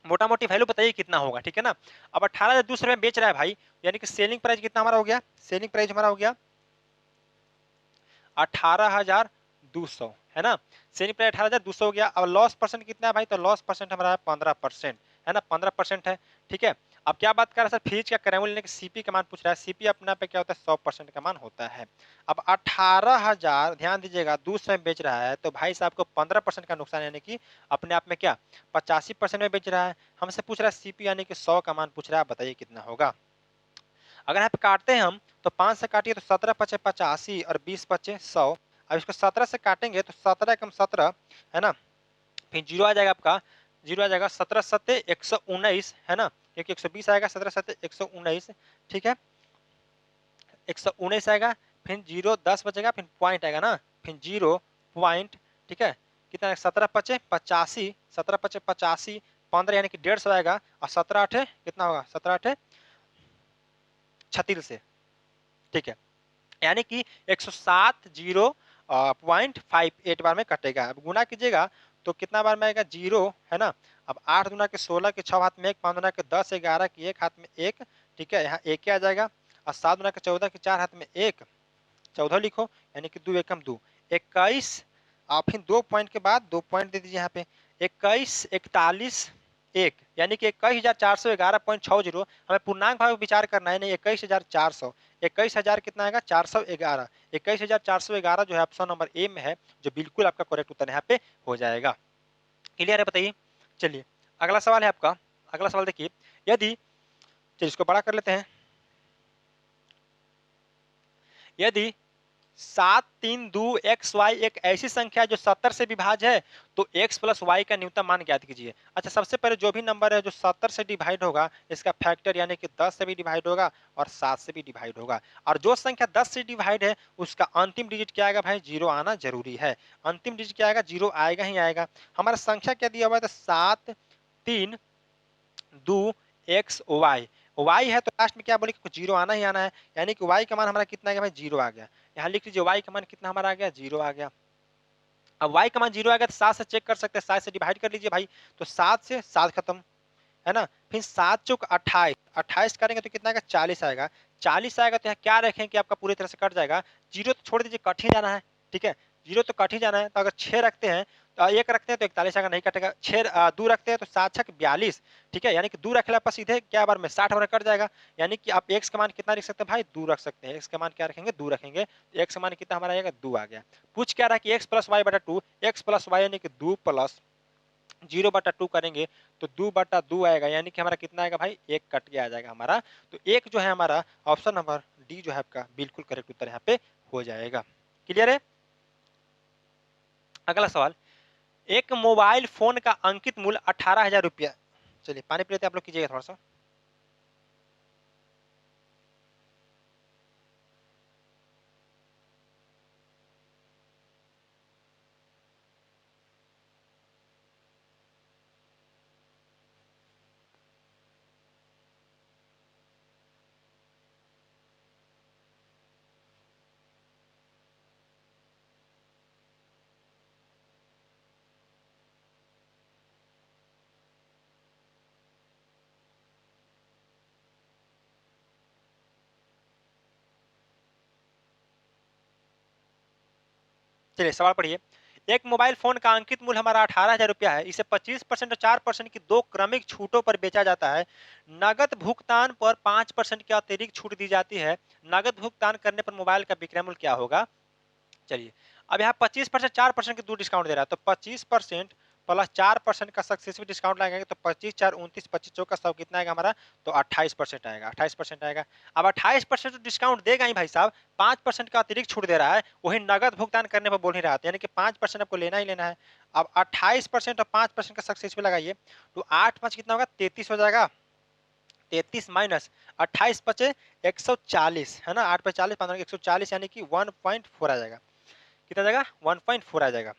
मोटा मोटी वैल्यू बताइए कितना होगा, ठीक है ना। अब 18,200 में बेच रहा है भाई, यानी कि सेलिंग प्राइस कितना हमारा हो गया, सेलिंग प्राइस हमारा हो गया 18,200, है ना। सेलिंग प्राइस 18,200 हो गया। अब लॉस परसेंट कितना है भाई, तो लॉस परसेंट हमारा 15%, है ना, 15% है, ठीक है। अब क्या बात कर रहा है सर, फ्रिज का क्रैमल लेने के सीपी का मान पूछ रहा है। सीपी अपना पे क्या होता है, 100% का मान होता है। अब 18,000 ध्यान दीजिएगा 200 में बेच रहा है, तो भाई साहब को 15% का नुकसान, यानी कि अपने आप में क्या 85% में बेच रहा है। हमसे पूछ रहा है सीपी यानी कि 100 का मान पूछ रहा है, बताइए कितना होगा। अगर यहाँ पे काटते हैं हम, तो 5 से काटिए तो 17 पचे 85 और 20 पचे 100। अब इसको 17 से काटेंगे तो 17 कम 17, है ना, फिर जीरो आ जाएगा आपका, जीरो आ जाएगा 17 सत्ते 119, है ना, क्योंकि 120 आएगा, 17 सत्ते 119, ठीक है, 119 आएगा, फिर जीरो 10 बचेगा, फिर पॉइंट आएगा ना, फिर जीरो पॉइंट, ठीक है, कितना 17 पचे 85, 17 पचे 85, 15 यानी कि 150 आएगा, और 17 आठे कितना होगा, 17 आठे 36 से, ठीक है, यानी कि 107.58 बार में कटेगा। अब गुना कीजिएगा तो कितना बार में आएगा, जीरो, है ना। अब 8 दुना के 16 के 6 हाथ में 1, 5 दुना के 10 11 के 1 हाथ में 1, ठीक है, यहाँ 1 आ जाएगा, और 7 दुना के 14 के 4 हाथ में 1, 14 लिखो, यानी कि 2 एकम 2, 21, आप फिर 2 पॉइंट के बाद 2 पॉइंट दे दीजिए यहाँ पे, 21 41 1, यानी कि 21,411.60। हमें पूर्णांक भाव में विचार करना है, नहीं 21,400, 21,000 कितना आएगा 411, 21,411 जो है ऑप्शन नंबर ए में है, जो बिल्कुल आपका करेक्ट उत्तर यहाँ पे हो जाएगा। क्लियर है, बताइए। चलिए अगला सवाल है आपका, अगला सवाल देखिए, यदि, चलिए इसको बड़ा कर लेते हैं, यदि 732xy एक ऐसी संख्या है जो 70 से विभाज्य है, तो x प्लस वाई का न्यूनतम मान ज्ञात कीजिए। अच्छा, सबसे पहले जो भी नंबर है जो 70 से डिवाइड होगा, इसका फैक्टर यानी कि 10 से भी डिवाइड होगा और 7 से भी डिवाइड होगा, और जो संख्या 10 से डिवाइड है उसका अंतिम डिजिट क्या आएगा भाई, जीरो आना जरूरी है। अंतिम डिजिट क्या आएगा, जीरो आएगा ही आएगा। हमारा संख्या क्या दिया हुआ है, तो 732xy, y है तो लास्ट में क्या बोले, जीरो आना ही आना है, यानी कि y का मान हमारा कितना आ गया भाई, जीरो आ गया। यहाँ लिख लीजिए y का मान कितना हमारा आ गया, जीरो आ गया। अब y का मान जीरो आ गया तो 7 से चेक कर सकते हैं, 7 से डिवाइड कर लीजिए भाई, तो 7 से 7 खत्म, है ना, फिर 7 चौक 28, 28 करेंगे तो कितना आएगा, 40 आएगा, 40 आएगा तो यहाँ क्या रखें कि आपका पूरी तरह से कट जाएगा, जीरो तो छोड़ दीजिए, कट ही जाना है, ठीक है, जीरो तो कट ही जाना है। तो अगर 6 रखते हैं तो एक रखते हैं तो 41 आएगा, नहीं कटेगा, 6 2 रखते हैं तो 7 छक 42, ठीक है, यानी कि 2 रखने पर सीधे क्या बार में 60 बार कट जाएगा, यानी कि आप x का मान कितना लिख सकते हैं भाई, 2 रख सकते हैं, x का मान क्या रखेंगे, 2 रखेंगे, तो x का मान कितना हमारा आएगा, 2 आ गया। पूछ क्या रहा है कि x प्लस वाई बटा 2, x प्लस वाई यानी कि 2 प्लस 0/2 करेंगे तो 2/2 आएगा, यानी कि हमारा कितना आएगा भाई, एक कट के आ जाएगा हमारा। तो एक जो है हमारा ऑप्शन नंबर डी जो है आपका बिल्कुल करेक्ट उत्तर यहाँ पे हो जाएगा। क्लियर है। अगला सवाल, एक मोबाइल फोन का अंकित मूल्य 18,000 रुपया, चलिए पानी पी लेते आप लोग, कीजिएगा थोड़ा सा। चलिए सवाल पढ़िए, एक मोबाइल फोन का अंकित मूल्य हमारा 18,000 रुपया है, इसे 25% और 4% की दो क्रमिक छूटों पर बेचा जाता है। नगद भुगतान पर 5% की अतिरिक्त छूट दी जाती है। नगद भुगतान करने पर मोबाइल का विक्रय मूल्य क्या होगा। चलिए अब यहाँ 25% 4% की दो डिस्काउंट दे रहा है, तो 25% प्लस 4% का सक्सेसिव डिस्काउंट लगाएंगे तो 25 4 29, 25 चौका 100 कितना आएगा हमारा, तो 28% आएगा, 28% आएगा। अब 28% डिस्काउंट देगा ही भाई साहब, 5% का अतिरिक्त छूट दे रहा है, वही नगद भुगतान करने पर बोल ही रहा था, यानी कि 5% आपको लेना ही लेना है। अब 28% और 5% का सक्सेसिव लगाइए तो 8 5 कितना होगा, 33 हो जाएगा, 33 माइनस 28 पचे 140, है ना, 8 पे 40 15 140, यानी कि 1.4 आ जाएगा, कितना जाएगा 1.4 आ जाएगा।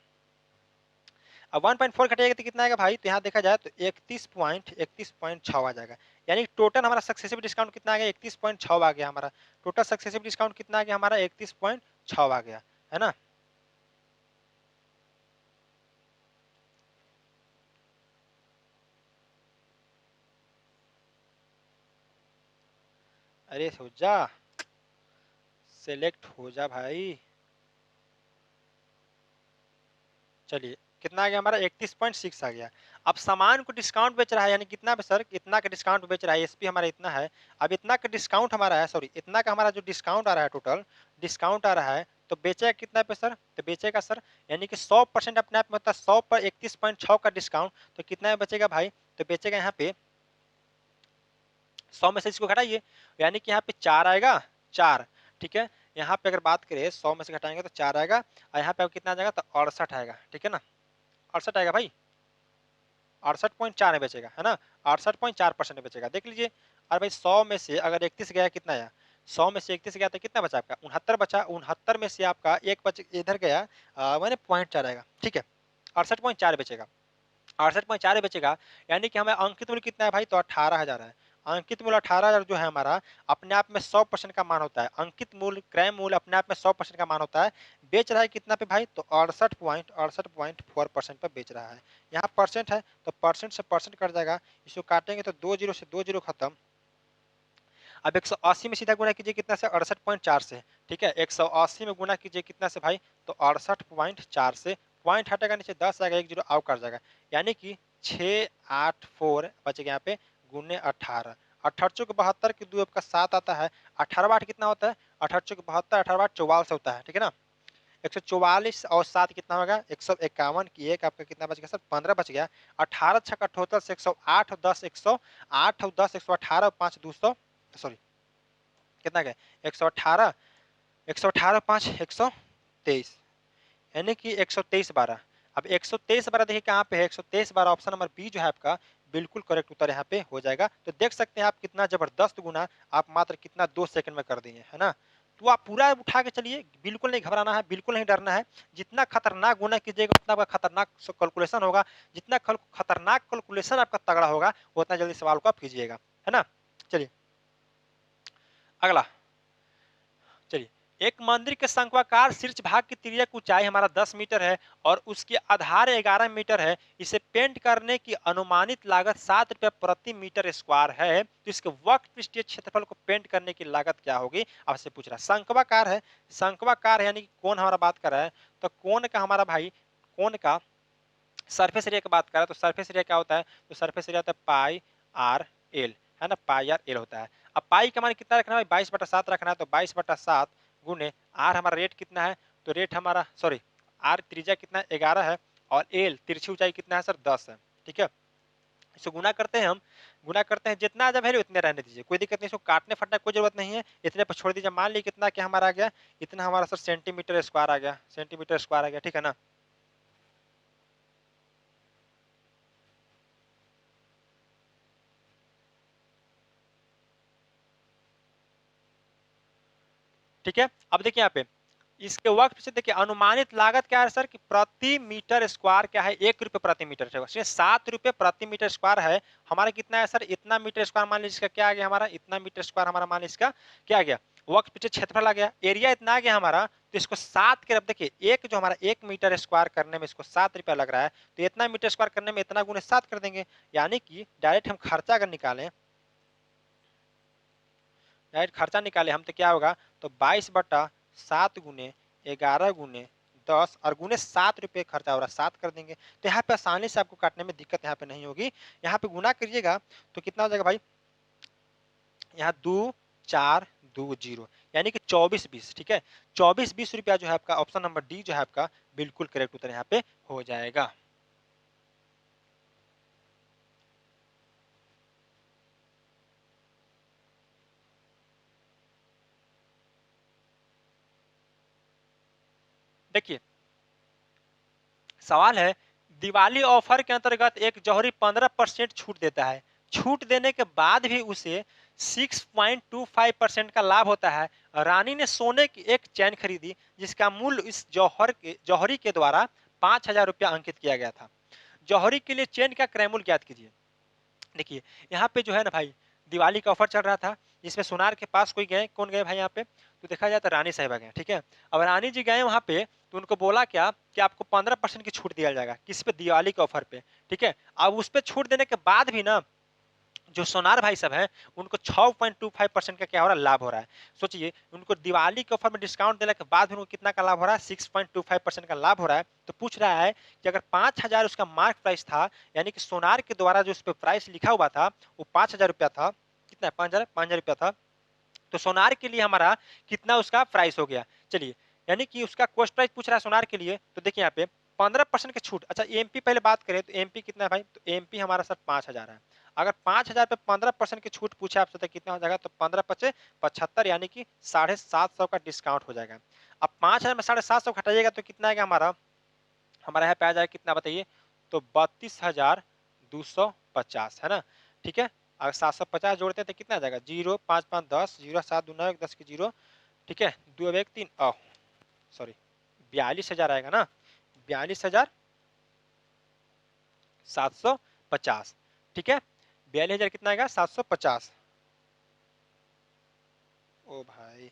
अब 1.4 कटेगा तो कितना आएगा भाई, तो यहाँ देखा जाए तो 31.6 आ जाएगा, यानी टोटल हमारा सक्सेसिव डिस्काउंट कितना आ गया, 31.6 आ गया हमारा, टोटल सक्सेसिव डिस्काउंट कितना आ गया हमारा, 31.6 आ गया, है ना। अरे हो जा, सेलेक्ट हो जा भाई। चलिए कितना आ गया हमारा 31.6 आ गया। अब सामान को डिस्काउंट बेच रहा है, यानी कितना पे सर, इतना का डिस्काउंट बेच रहा है, एसपी हमारा इतना है। अब इतना का डिस्काउंट हमारा है, सॉरी इतना का हमारा जो डिस्काउंट आ रहा है, टोटल डिस्काउंट आ रहा है, तो बेचेगा कितना पे सर, तो बेचेगा सर यानी कि 100% अपने आप में होता है, 100 पर 31.6 का डिस्काउंट, तो कितना में बचेगा भाई, तो बेचेगा यहाँ पे 100 में से इसको घटाइए, यानी कि यहाँ पे 4 आएगा, 4, ठीक है। यहाँ पे अगर बात करें 100 में से घटाएंगे तो 4 आएगा, और यहाँ पे कितना आ जाएगा, तो 68 आएगा, ठीक है ना, 68 आएगा भाई, 68.4 में बेचेगा, है ना, 68.4% में बेचेगा, देख लीजिए। और भाई 100 में से अगर 31 गया, कितना आया, 100 में से 31 गया तो कितना बचा आपका, 69 बचा, 69 में से आपका एक बच इधर गया, मैंने 0.4 आएगा, ठीक है, 68.4 बेचेगा, 68.4 बेचेगा, यानी कि हमें अंकित मूल्य कितना है भाई, तो 18,000 है। अंकित मूल्य 18,000 जो है हमारा, अपने आप में 100% का मान होता है, अंकित मूल्य क्रय मूल्य अपने आप में 100% का मान होता है। बेच रहा है कितना पे भाई, तो 68.4% पर बेच रहा है। यहाँ परसेंट है तो परसेंट से परसेंट कट जाएगा, इसको काटेंगे तो 2 जीरो से 2 जीरो खत्म। अब 180 में सीधा गुना कीजिए कितना से, 68.4 से, ठीक है, 180 में गुना कीजिए कितना से भाई, तो 68.4 से, पॉइंट हटेगा नीचे 10 आएगा, एक जीरो आउ कर जाएगा, यानी कि 684 बच गया यहाँ पे, गुने 18, 1872 की 2 आपका 7 आता है, 18 कितना होता है, 1872 18 44 होता है, ठीक है ना। 144 और 7 कितना होगा, 151 की एक आपका कितना बच गया सर, 15 बच गया। 18 छक्का टोटल से 108 10 108 और 10 118 5 200, सॉरी कितना गया, 118, 118 5 123, यानी कि 123 12। अब 123 12 देखिए कहाँ पे है, 123 12 ऑप्शन नंबर बी जो है आपका बिल्कुल करेक्ट उत्तर यहाँ पे हो जाएगा। तो देख सकते हैं आप कितना जबरदस्त गुना आप मात्र कितना 2 सेकंड में कर दिए, है ना। तो आप पूरा उठा के चलिए, बिल्कुल नहीं घबराना है, बिल्कुल नहीं डरना है। जितना खतरनाक गुना कीजिएगा उतना आपका खतरनाक कैलकुलेशन होगा, जितना खतरनाक कैलकुलेशन आपका तगड़ा होगा उतना जल्दी सवाल को आप कीजिएगा, है ना। चलिए अगला, चलिए, एक मंदिर के शंक्वाकार शीर्ष भाग की त्रिज्या की ऊंचाई हमारा 10 मीटर है और उसकी आधार 11 मीटर है। इसे पेंट करने की अनुमानित लागत 7 रुपये प्रति मीटर स्क्वायर है, तो इसके वक्र पृष्ठीय क्षेत्रफल को पेंट करने की लागत क्या होगी, आपसे पूछ रहा है। शंक्वाकार है, शंक्वाकार है यानी कि कोण हमारा बात कर रहा है, तो कोण का हमारा भाई, कोण का सरफेस एरिया की बात कर रहा है, तो सरफेस एरिया क्या होता है, तो सरफेस एरिया होता है पाई आर एल, है ना, पाई आर एल होता है। अब पाई का मान कितना रखना है, 22/7 रखना है, तो 22/7 गुने आर हमारा रेट कितना है, तो रेट हमारा सॉरी आर त्रिज्या कितना 11 है, और एल तिरछी ऊंचाई कितना है सर 10 है, ठीक है। इसको गुना करते हैं हम, गुना करते हैं, जितना आ जाए वैल्यू इतने रहने दीजिए, कोई दिक्कत नहीं, इसको काटने फटने कोई जरूरत नहीं है, इतने पर छोड़ दीजिए। मान लीजिए कितना क्या हमारा आ गया, इतना हमारा सर सेंटीमीटर स्क्वायर आ गया, सेंटीमीटर स्क्वायर आ गया, ठीक है ना। ठीक है, अब देखिए यहाँ पे इसके वक्त से देखिए अनुमानित लागत क्या है सर, कि प्रति मीटर स्क्वायर क्या है, 1 रुपये प्रति मीटर है, 7 रुपये प्रति मीटर स्क्वायर है। हमारा कितना है सर, इतना मीटर स्क्वायर मान लीजिए, इसका क्या आ गया हमारा, इतना मीटर स्क्वायर हमारा मान लीजिए इसका क्या आ गया, वक्त पीछे क्षेत्रफल आ गया, एरिया इतना आ गया हमारा, तो इसको 7 के, अब देखिए एक जो हमारा 1 मीटर स्क्वायर करने में इसको 7 रुपया लग रहा है, तो इतना मीटर स्क्वायर करने में इतना गुने 7 कर देंगे, यानी कि डायरेक्ट हम खर्चा अगर निकालें, डायरेक्ट खर्चा निकाले हम, तो क्या होगा, तो 22/7 गुने 11 गुने 10 और गुने 7 रुपये खर्चा हो रहा है, 7 कर देंगे, तो यहाँ पे आसानी से आपको काटने में दिक्कत यहाँ पे नहीं होगी। यहाँ पे गुना करिएगा तो कितना हो जाएगा भाई, यहाँ 2 4 2 0, यानी कि 24 20, ठीक है, 24 20 रुपया जो है आपका ऑप्शन नंबर डी जो है आपका बिल्कुल करेक्ट उत्तर यहाँ पे हो जाएगा। देखिए सवाल है, दिवाली ऑफर के अंतर्गत एक जौहरी 15% छूट देता है, छूट देने के बाद भी उसे 6.25% का लाभ होता है। रानी ने सोने की एक चैन खरीदी जिसका मूल्य इस जौहरी के द्वारा 5,000 रुपया अंकित किया गया था। जौहरी के लिए चैन का क्रय मूल्य ज्ञात कीजिए। देखिए यहाँ पे जो है ना भाई, दिवाली का ऑफर चल रहा था, जिसमें सोनार के पास कोई गए, कौन गए भाई यहाँ पे, तो देखा जाए तो रानी साहिबा गए, ठीक है। अब रानी जी गए वहाँ पे, तो उनको बोला क्या कि आपको 15% की छूट दिया जाएगा, किस पे, दिवाली के ऑफर पे, ठीक है। अब उस पे छूट देने के बाद भी ना जो सोनार भाई सब हैं उनको 6.25% का क्या हो रहा है, लाभ हो रहा है। सोचिए उनको दिवाली के ऑफर में डिस्काउंट देने के बाद भी उनको कितना का लाभ हो रहा है, 6.25% का लाभ हो रहा है। तो पूछ रहा है कि अगर 5,000 उसका मार्क प्राइस था, यानी कि सोनार के द्वारा जो उस पर प्राइस लिखा हुआ था वो 5,000 रुपया था, कितना 5,000 रुपया था, तो सोनार के लिए हमारा कितना उसका प्राइस हो गया। चलिए, यानी कि उसका कॉस्ट प्राइस पूछ रहा है सोनार के लिए, तो देखिए यहाँ पे 15% की छूट। अच्छा एमपी पहले बात करें तो एमपी कितना है भाई, तो एमपी हमारा सर 5,000 है। अगर 5,000 पे 15% की छूट पूछे आपसे तो कितना हो जाएगा, तो 15 पचे 75, यानी कि 750 का डिस्काउंट हो जाएगा। अब 5,000 में 750 घटाइएगा तो कितना आएगा हमारा, हमारा यहाँ पे आ जाएगा कितना बताइए, तो 32,250 है ना। ठीक है, अगर 750 जोड़ते हैं तो कितना आ जाएगा, 0 5 5 10, 0 7 2 9 1 10 की 0, ठीक है, 2 1 3 सॉरी 42,000 आएगा ना, 42,750। ठीक है, 42,000 कितना आएगा, 750। ओ भाई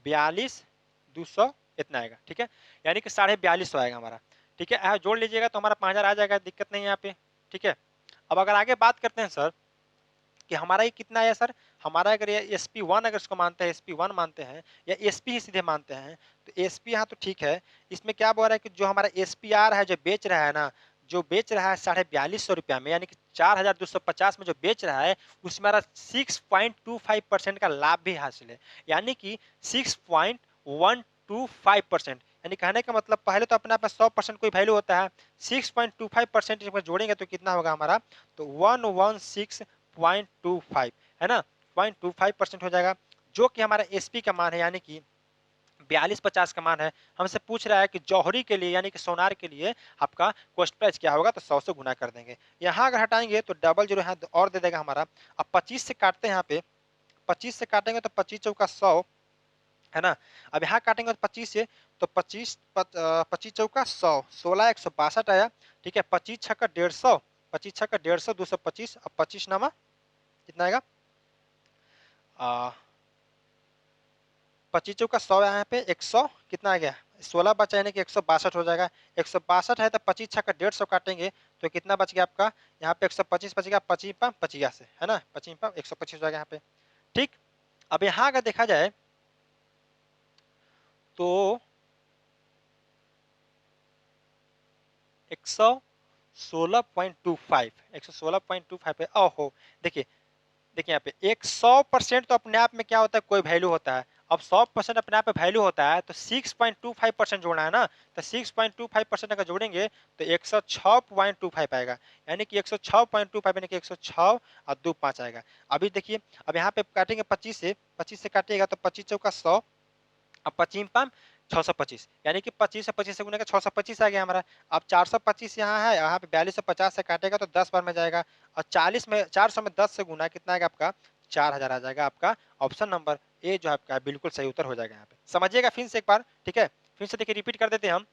42,200 इतना आएगा। ठीक है, यानी कि 42,500 आएगा हमारा। ठीक है, जोड़ लीजिएगा तो हमारा 5,000 आ जाएगा, दिक्कत नहीं है यहाँ पे। ठीक है, अब अगर आगे बात करते हैं सर कि हमारा ये कितना है सर, हमारा अगर ये SP1 अगर इसको मानते हैं, SP1 मानते हैं या SP ही सीधे मानते हैं, तो SP यहाँ तो ठीक है। इसमें क्या बोल रहा है कि जो हमारा SPR है जो बेच रहा है ना, जो बेच रहा है 42,500 रुपया में, यानी कि 4,250 में जो बेच रहा है, उसमें हमारा 6.25% का लाभ भी हासिल है। यानी कि 6.125%, यानी कहने का मतलब पहले तो अपने आप में 100% कोई वैल्यू होता है, 6.25% इसमें जोड़ेंगे तो कितना होगा हमारा, तो 116.25 है ना, 0.25% हो जाएगा, जो कि हमारा एसपी का मान है, यानी कि 4250 का मान है। हमसे पूछ रहा है कि जौहरी के लिए यानी कि सोनार के लिए आपका कॉस्ट प्राइस क्या होगा, तो 100 से गुना कर देंगे। यहाँ अगर हटाएंगे तो डबल जीरो यहाँ और दे देगा हमारा। अब 25 से काटते हैं, यहाँ पे 25 से काटेंगे तो 25 चौका 100 है ना। अब यहाँ काटेंगे तो 25 से, तो 25 चौका 100, 16,162 आया। ठीक है, 25 छक्का 150, 25 छक्का 150, 225। अब 25 नामा कितना आएगा, 25 चौका 100 यहाँ पे 100 कितना आ गया, 16 बचा, यानी कि 162 हो जाएगा। 162 है तो 25 छक्का 150 काटेंगे तो कितना बच गया आपका, यहाँ पे 125 बच गया, 25 पाम 50 से है ना, 25 पाम 125 हो जाएगा यहाँ पे। ठीक, अब यहाँ अगर देखा जाए तो 116.25 पे, ओहो देखिए, देखिए यहाँ पे एक 100% तो अपने आप में क्या होता है, कोई वैल्यू होता है। अब 100% अपने आप में वैल्यू होता है तो 6.25% जोड़ना है ना, तो 6.25% अगर जोड़ेंगे तो 106.25 आएगा, यानी कि 106.25 यानी कि 106 और 2 5 आएगा। अभी देखिए, अब यहाँ पे काटेंगे 25 से काटिएगा तो 25 चौका 100, अब 25 पाम 625, यानी कि 25 से 25 से गुना के 625 आ गया हमारा। अब 425 यहाँ है, यहाँ पे 4250 से काटेगा तो 10 बार में जाएगा, और 40 में 400 में 10 से गुना कितना आएगा आपका, 4,000 आ जाएगा। आपका ऑप्शन नंबर ए जो आपका है बिल्कुल सही उत्तर हो जाएगा यहाँ पे। समझिएगा फिर से एक बार, ठीक है, फिर से देखिए रिपीट कर देते हैं हम।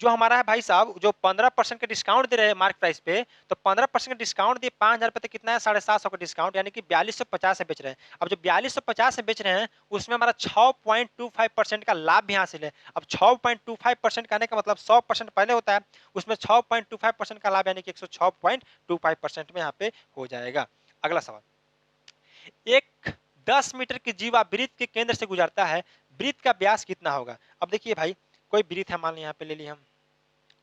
जो हमारा है भाई साहब, जो 15% का डिस्काउंट दे रहे हैं मार्क प्राइस पे, तो 15% का डिस्काउंट दिए 5,000 पे, तो कितना है 750 का डिस्काउंट, यानी कि 4250 से बेच रहे हैं। अब जो 4250 से बेच रहे हैं उसमें हमारा 6.25% का लाभ भी हासिल है। अब 6.25% कहने का मतलब 100% पहले होता है, उसमें 6.25% का लाभ यानी कि 106.25% में यहाँ पे हो जाएगा। अगला सवाल, एक 10 मीटर की जीवा वृत्त के केंद्र से गुजरता है, वृत्त का व्यास कितना होगा। अब देखिए भाई, कोई वृत्त है मान ली यहाँ पे ले ली हम,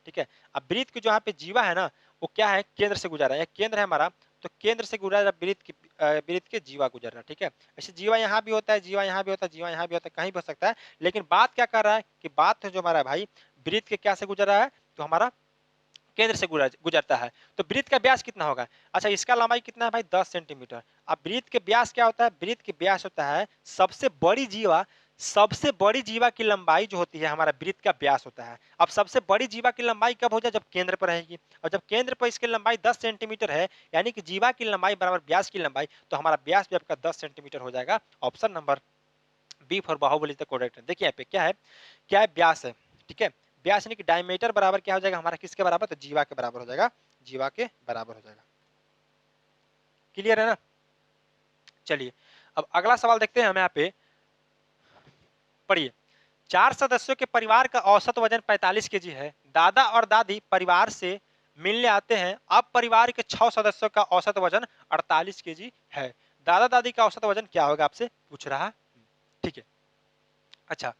ठीक है। अब वृत्त की जो यहाँ पे जीवा है ना, वो क्या है, केंद्र से गुजर रहा है, केंद्र है हमारा, तो केंद्र से गुजर रहा वृत्त की, वृत्त के जीवा गुजर रहा है। ठीक है, ऐसे जीवा यहाँ भी होता है, जीवा यहाँ भी होता है, जीवा यहाँ भी होता है, कहीं भी हो सकता है, लेकिन बात क्या कर रहा है कि बात है जो हमारा भाई वृत्त के क्या से गुजर रहा है, तो हमारा केंद्र से गुजरता है। तो वृत्त का व्यास कितना होगा, अच्छा इसका लंबाई कितना है भाई, 10 सेंटीमीटर। अब वृत्त के व्यास क्या होता है, वृत्त के व्यास होता है सबसे बड़ी जीवा, सबसे बड़ी जीवा की लंबाई जो होती है हमारा वृत्त का व्यास होता है। अब सबसे बड़ी जीवा की लंबाई कब हो जाए, जब केंद्र पर रहेगी, और जब केंद्र पर इसकी लंबाई 10 सेंटीमीटर है, यानी कि जीवा की लंबाई बराबर व्यास की लंबाई, तो हमारा व्यास भी आपका 10 सेंटीमीटर हो जाएगा। Option number B for Baahubali the correct है। देखिए यहाँ पे क्या है, क्या है, व्यास है। ठीक है, व्यास यानी कि डायमीटर बराबर क्या हो जाएगा हमारा, किसके बराबर, तो जीवा के बराबर हो जाएगा, जीवा के बराबर हो जाएगा। क्लियर है ना। चलिए अब अगला सवाल देखते हैं हम यहाँ पे, पढ़िए। 4 सदस्यों के परिवार का औसत वजन 45 केजी है। दादा और दादी परिवार से मिलने आते हैं। अब परिवार के 6 सदस्यों का औसत वजन 48 केजी है। दादा दादी का औसत वजन क्या होगा आपसे पूछ रहा है। ठीक है, अच्छा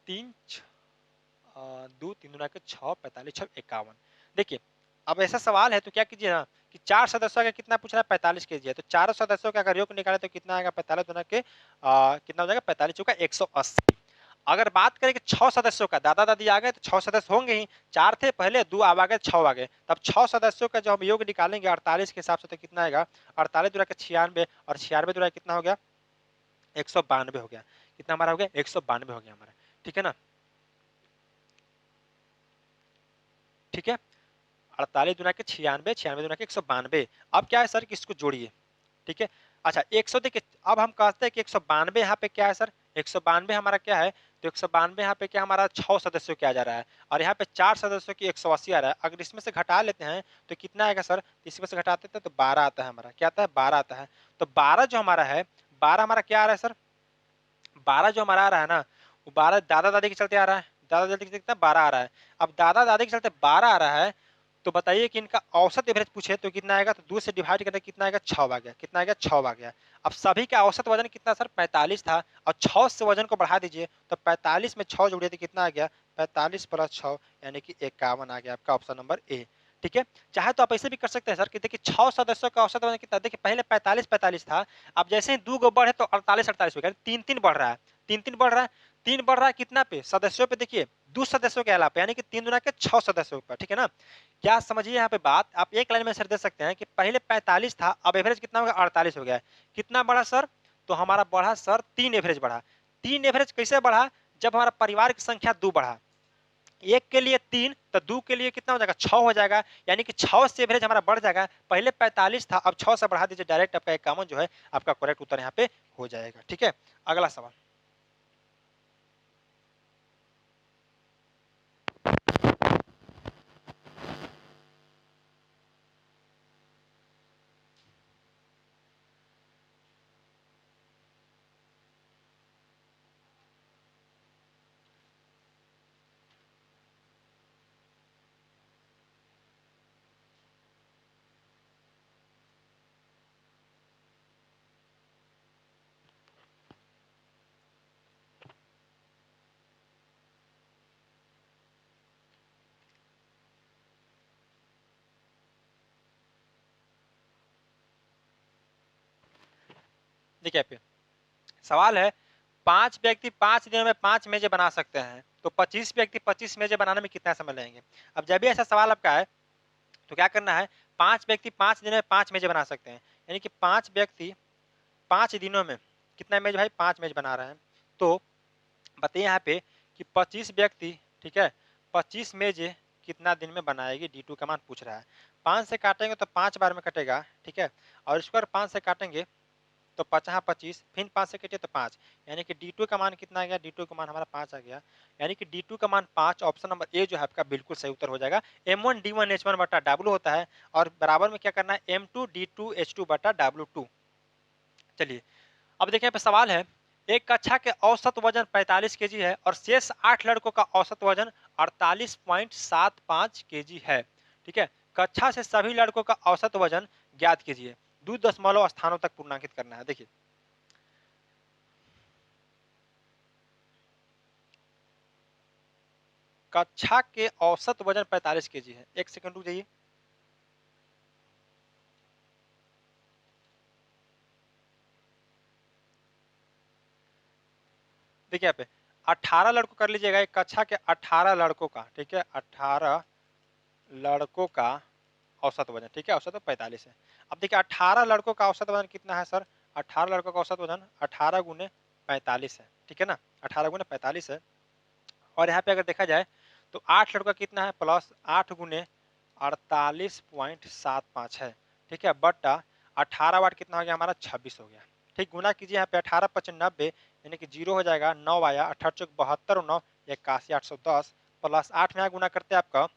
2 3 के 6 45 6 51। देखिए अब ऐसा सवाल है तो क्या कीजिए ना कि 4 सदस्यों का कितना पूछ रहा है 45 केजी है, तो चारों सदस्यों का अगर योग निकाले तो कितना आएगा 45 गुना के कितना हो जाएगा 45 चौका 180। अगर बात करें कि 6 सदस्यों का, दादा दादी आ गए तो 6 सदस्य होंगे ही, 4 थे पहले, 2 अब आ गए, 6 आ गए, तब 6 सदस्यों का जो हम योग निकालेंगे 48 के हिसाब से तो कितना आएगा 48 दुना के 96 और 96 दुना कितना हो गया 192 हो गया। कितना हमारा हो गया 192 हो गया हमारा। ठीक है ना, ठीक है 48 दुना के 96, 96 दुना के 192। अब क्या है सर कि इसको जोड़िए। ठीक है, अच्छा 100 देखिए, अब हम कहते हैं कि 192 यहाँ पे क्या है सर 192 हमारा क्या है, तो 192 यहाँ पे क्या हमारा 6 सदस्यों क्या जा रहा है और यहाँ पे 4 सदस्यों की 180 आ रहा है। अगर इसमें से घटा लेते हैं तो कितना आएगा सर, इसमें से घटाते हैं तो 12 आता है हमारा, क्या आता है 12 आता है। तो 12 जो हमारा है, 12 हमारा क्या आ रहा है सर, 12 जो हमारा आ रहा है ना, वो 12 दादा दादी के चलते आ रहा है, दादा दादी के चलते 12 आ रहा है। अब दादा दादी के चलते 12 आ रहा है, तो बताइए कि इनका औसत एवरेज पूछे तो कितना आएगा, तो 2 से डिवाइड करके कितना आएगा 6 आ गया, कितना आएगा 6 आ गया। अब सभी का औसत वजन कितना सर 45 था और 6 से वजन को बढ़ा दीजिए तो 45 में 6 जोड़िए तो कितना आ गया 45 प्लस 6 यानी कि 51 आ गया आपका ऑप्शन नंबर ए। ठीक है, चाहे तो आप ऐसे भी कर सकते हैं सर कि देखिए 6 सदस्यों का औसत वजन कितना, देखिए पहले 45 45 था, अब जैसे ही 2 गो बढ़े तो 48 48 हो गया, 3 3 बढ़ रहा है, 3 3 बढ़ रहा है, 3 बढ़ रहा है कितना पे सदस्यों पे, देखिए 2 सदस्यों के अलावा यानी कि 3 दुना के 6 सदस्यों पर। ठीक है ना, क्या समझिए यहाँ पे बात, आप एक लाइन में सर दे सकते हैं कि पहले 45 था, अब एवरेज कितना हो गया 48 हो गया है। कितना बढ़ा सर, तो हमारा बढ़ा सर 3 एवरेज बढ़ा। 3 एवरेज कैसे बढ़ा, जब हमारा परिवार की संख्या 2 बढ़ा, एक के लिए 3 तो 2 के लिए कितना हो जाएगा 6 हो जाएगा, यानी कि 6 से एवरेज हमारा बढ़ जाएगा। पहले 45 था, अब 6 से बढ़ा दीजिए, डायरेक्ट आपका 51 जो है आपका करेक्ट उत्तर यहाँ पे हो जाएगा। ठीक है, अगला सवाल देखिए यहाँ पे सवाल है, 5 व्यक्ति 5 दिनों में 5 मेजें बना सकते हैं, तो 25 व्यक्ति 25 मेजें बनाने में कितना समय लगेंगे। अब जब भी ऐसा सवाल आपका है तो क्या करना है, 5 व्यक्ति 5 दिनों में 5 मेजें बना सकते हैं, यानी कि 5 व्यक्ति 5 दिनों में कितना मेज भाई 5 मेज बना रहे हैं। तो बताइए यहाँ पे कि 25 व्यक्ति, ठीक है 25 मेजें कितना दिन में बनाएगी, D2 का मान पूछ रहा है। 5 से काटेंगे तो 5 बार में कटेगा, ठीक है, और इसको अगर 5 से काटेंगे तो 5 25, फिर 5 से कटे तो 5, यानी कि D2 का मान कितना आ गया, D2 का मान हमारा 5 आ गया, यानी कि D2 का मान 5, ऑप्शन नंबर ए जो है आपका बिल्कुल सही उत्तर हो जाएगा। M1 D1 H1 बटा W होता है और बराबर में क्या करना है M2 D2 H2 बटा W2। चलिए अब देखिए यहाँ पे सवाल है, एक कक्षा के औसत वजन 45 केजी है और शेष 8 लड़कों का औसत वजन 48.75 केजी है। ठीक है, कक्षा से सभी लड़कों का औसत वजन ज्ञात कीजिए, 2 दशमलव स्थानों तक पूर्णांकित करना है। देखिए कक्षा के औसत वजन 45 केजी है, एक सेकंड रुक जाइए। देखिए यहाँ पे 18 लड़कों कर लीजिएगा, एक कक्षा के 18 लड़कों का, ठीक है 18 लड़कों का औसत वजन, ठीक है औसत 45 है। अब देखिए 18 लड़कों का औसत वजन कितना है सर, 18 लड़कों का औसत वजन 18 गुने 45 है, ठीक है ना 18 गुने 45 है। और यहाँ पे अगर देखा जाए तो 8 लड़कों का कितना है प्लस 8 गुने 48.75 है, ठीक है बटा 18 वाट कितना हो गया हमारा 26 हो गया। ठीक, गुना कीजिए यहाँ पे 18 पचन 90 यानी कि 0 हो जाएगा, 9 आया, 18 चौक 72 और 9 81 810 प्लस 8 में यहाँ गुना करते हैं आपका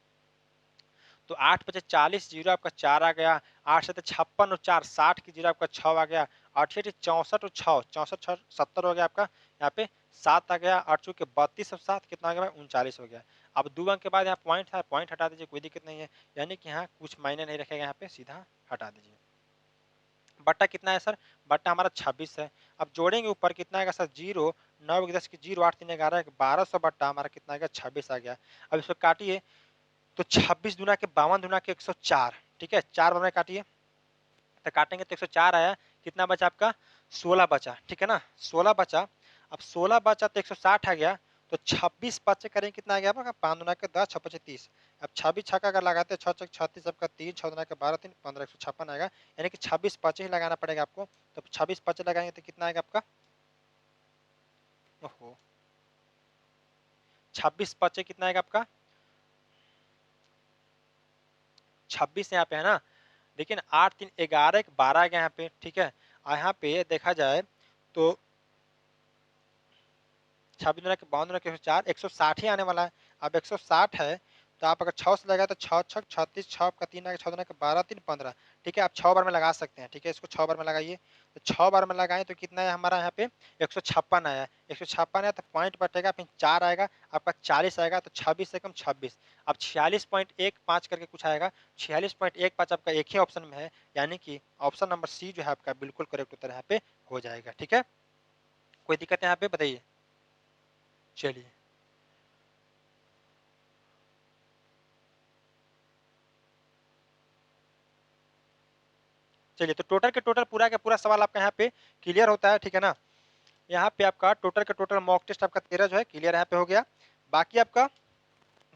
तो 8 पचे 40, जीरो आपका 4 आ गया, 8 से 56 और 4 60 की जीरो आपका 6 आ गया, 8 से 64 और 6 64 6 70 हो गया आपका, यहाँ पे 7 आ गया, 8 चौके 32 और 7 कितना आ गया 39 हो गया। अब 2 अंक के बाद यहाँ पॉइंट था, पॉइंट हटा दीजिए, कोई दिक्कत नहीं है, यानी कि यहाँ कुछ मायने नहीं रखेगा, यहाँ पे सीधा हटा दीजिए। बट्टा कितना है सर? बट्टा हमारा 26 है। अब जोड़ेंगे ऊपर कितना आएगा सर? 0 9 10 की 0 8 3 11 1200 बट्टा हमारा कितना आ गया? 26 आ गया। अब इसको काटिए तो 26 दूना के 52 दूना के 104, ठीक है, 4 बार में काटिए तो काटेंगे तो 104 आया। कितना बचा आपका? 16 बचा, ठीक है ना, 16 बचा। अब 16 बचा तो 160 आ गया, तो 26 बचे करेंगे कितना आ गया आपका? 5 दूना के 10 6 5 30। अब 26 छक्का अगर लगाते हैं 6 6 36 आपका 3 6 दूना के 12 3 15 156 आएगा, यानी कि 26 पचे ही लगाना पड़ेगा आपको। तो 26 पचे लगाएंगे तो कितना आएगा आपका? ओहो, 26 पचे कितना आएगा आपका? 26 यहाँ पे है ना, लेकिन 8 3 11 1 12 आ गया यहाँ पे, ठीक है। और यहाँ पे देखा जाए तो 26 दूना के 52 दूना के 104 160 ही आने वाला है। अब 160 है तो आप अगर 6 से लगाए तो 6 6 36 6 का 3 आगे 6 दूना के 12 3 15, ठीक है। आप 6 बार में लगा सकते हैं, ठीक है, इसको 6 बार में लगाइए। तो 6 बार में लगाएं तो कितना है हमारा यहाँ पे? 156 आया। 156 आया तो पॉइंट बटेगा, फिर 4 आएगा आपका, 40 आएगा तो 26 से कम 26। अब 46.15 करके कुछ आएगा, 46.15 आपका एक ही ऑप्शन में है, यानी कि ऑप्शन नंबर सी जो है आपका बिल्कुल करेक्ट उत्तर यहाँ पे हो जाएगा, ठीक है। कोई दिक्कत है यहाँ पे? बताइए। चलिए, चलिए तो टोटल के टोटल पूरा का पूरा सवाल आपका यहाँ पे क्लियर होता है, ठीक है ना। यहाँ पे आपका टोटल के टोटल मॉक टेस्ट आपका 13 जो है क्लियर यहाँ पे हो गया। बाकी आपका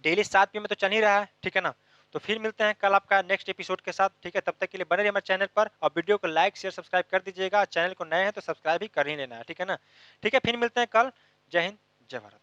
डेली 7 PM में तो चल ही रहा है, ठीक है ना। तो फिर मिलते हैं कल आपका नेक्स्ट एपिसोड के साथ, ठीक है। तब तक के लिए बने रहिए हमारे चैनल पर और वीडियो को लाइक शेयर सब्सक्राइब कर दीजिएगा। चैनल को नए हैं तो सब्सक्राइब भी कर ही लेना है, ठीक है ना। ठीक है, फिर मिलते हैं कल। जय हिंद, जय भारत।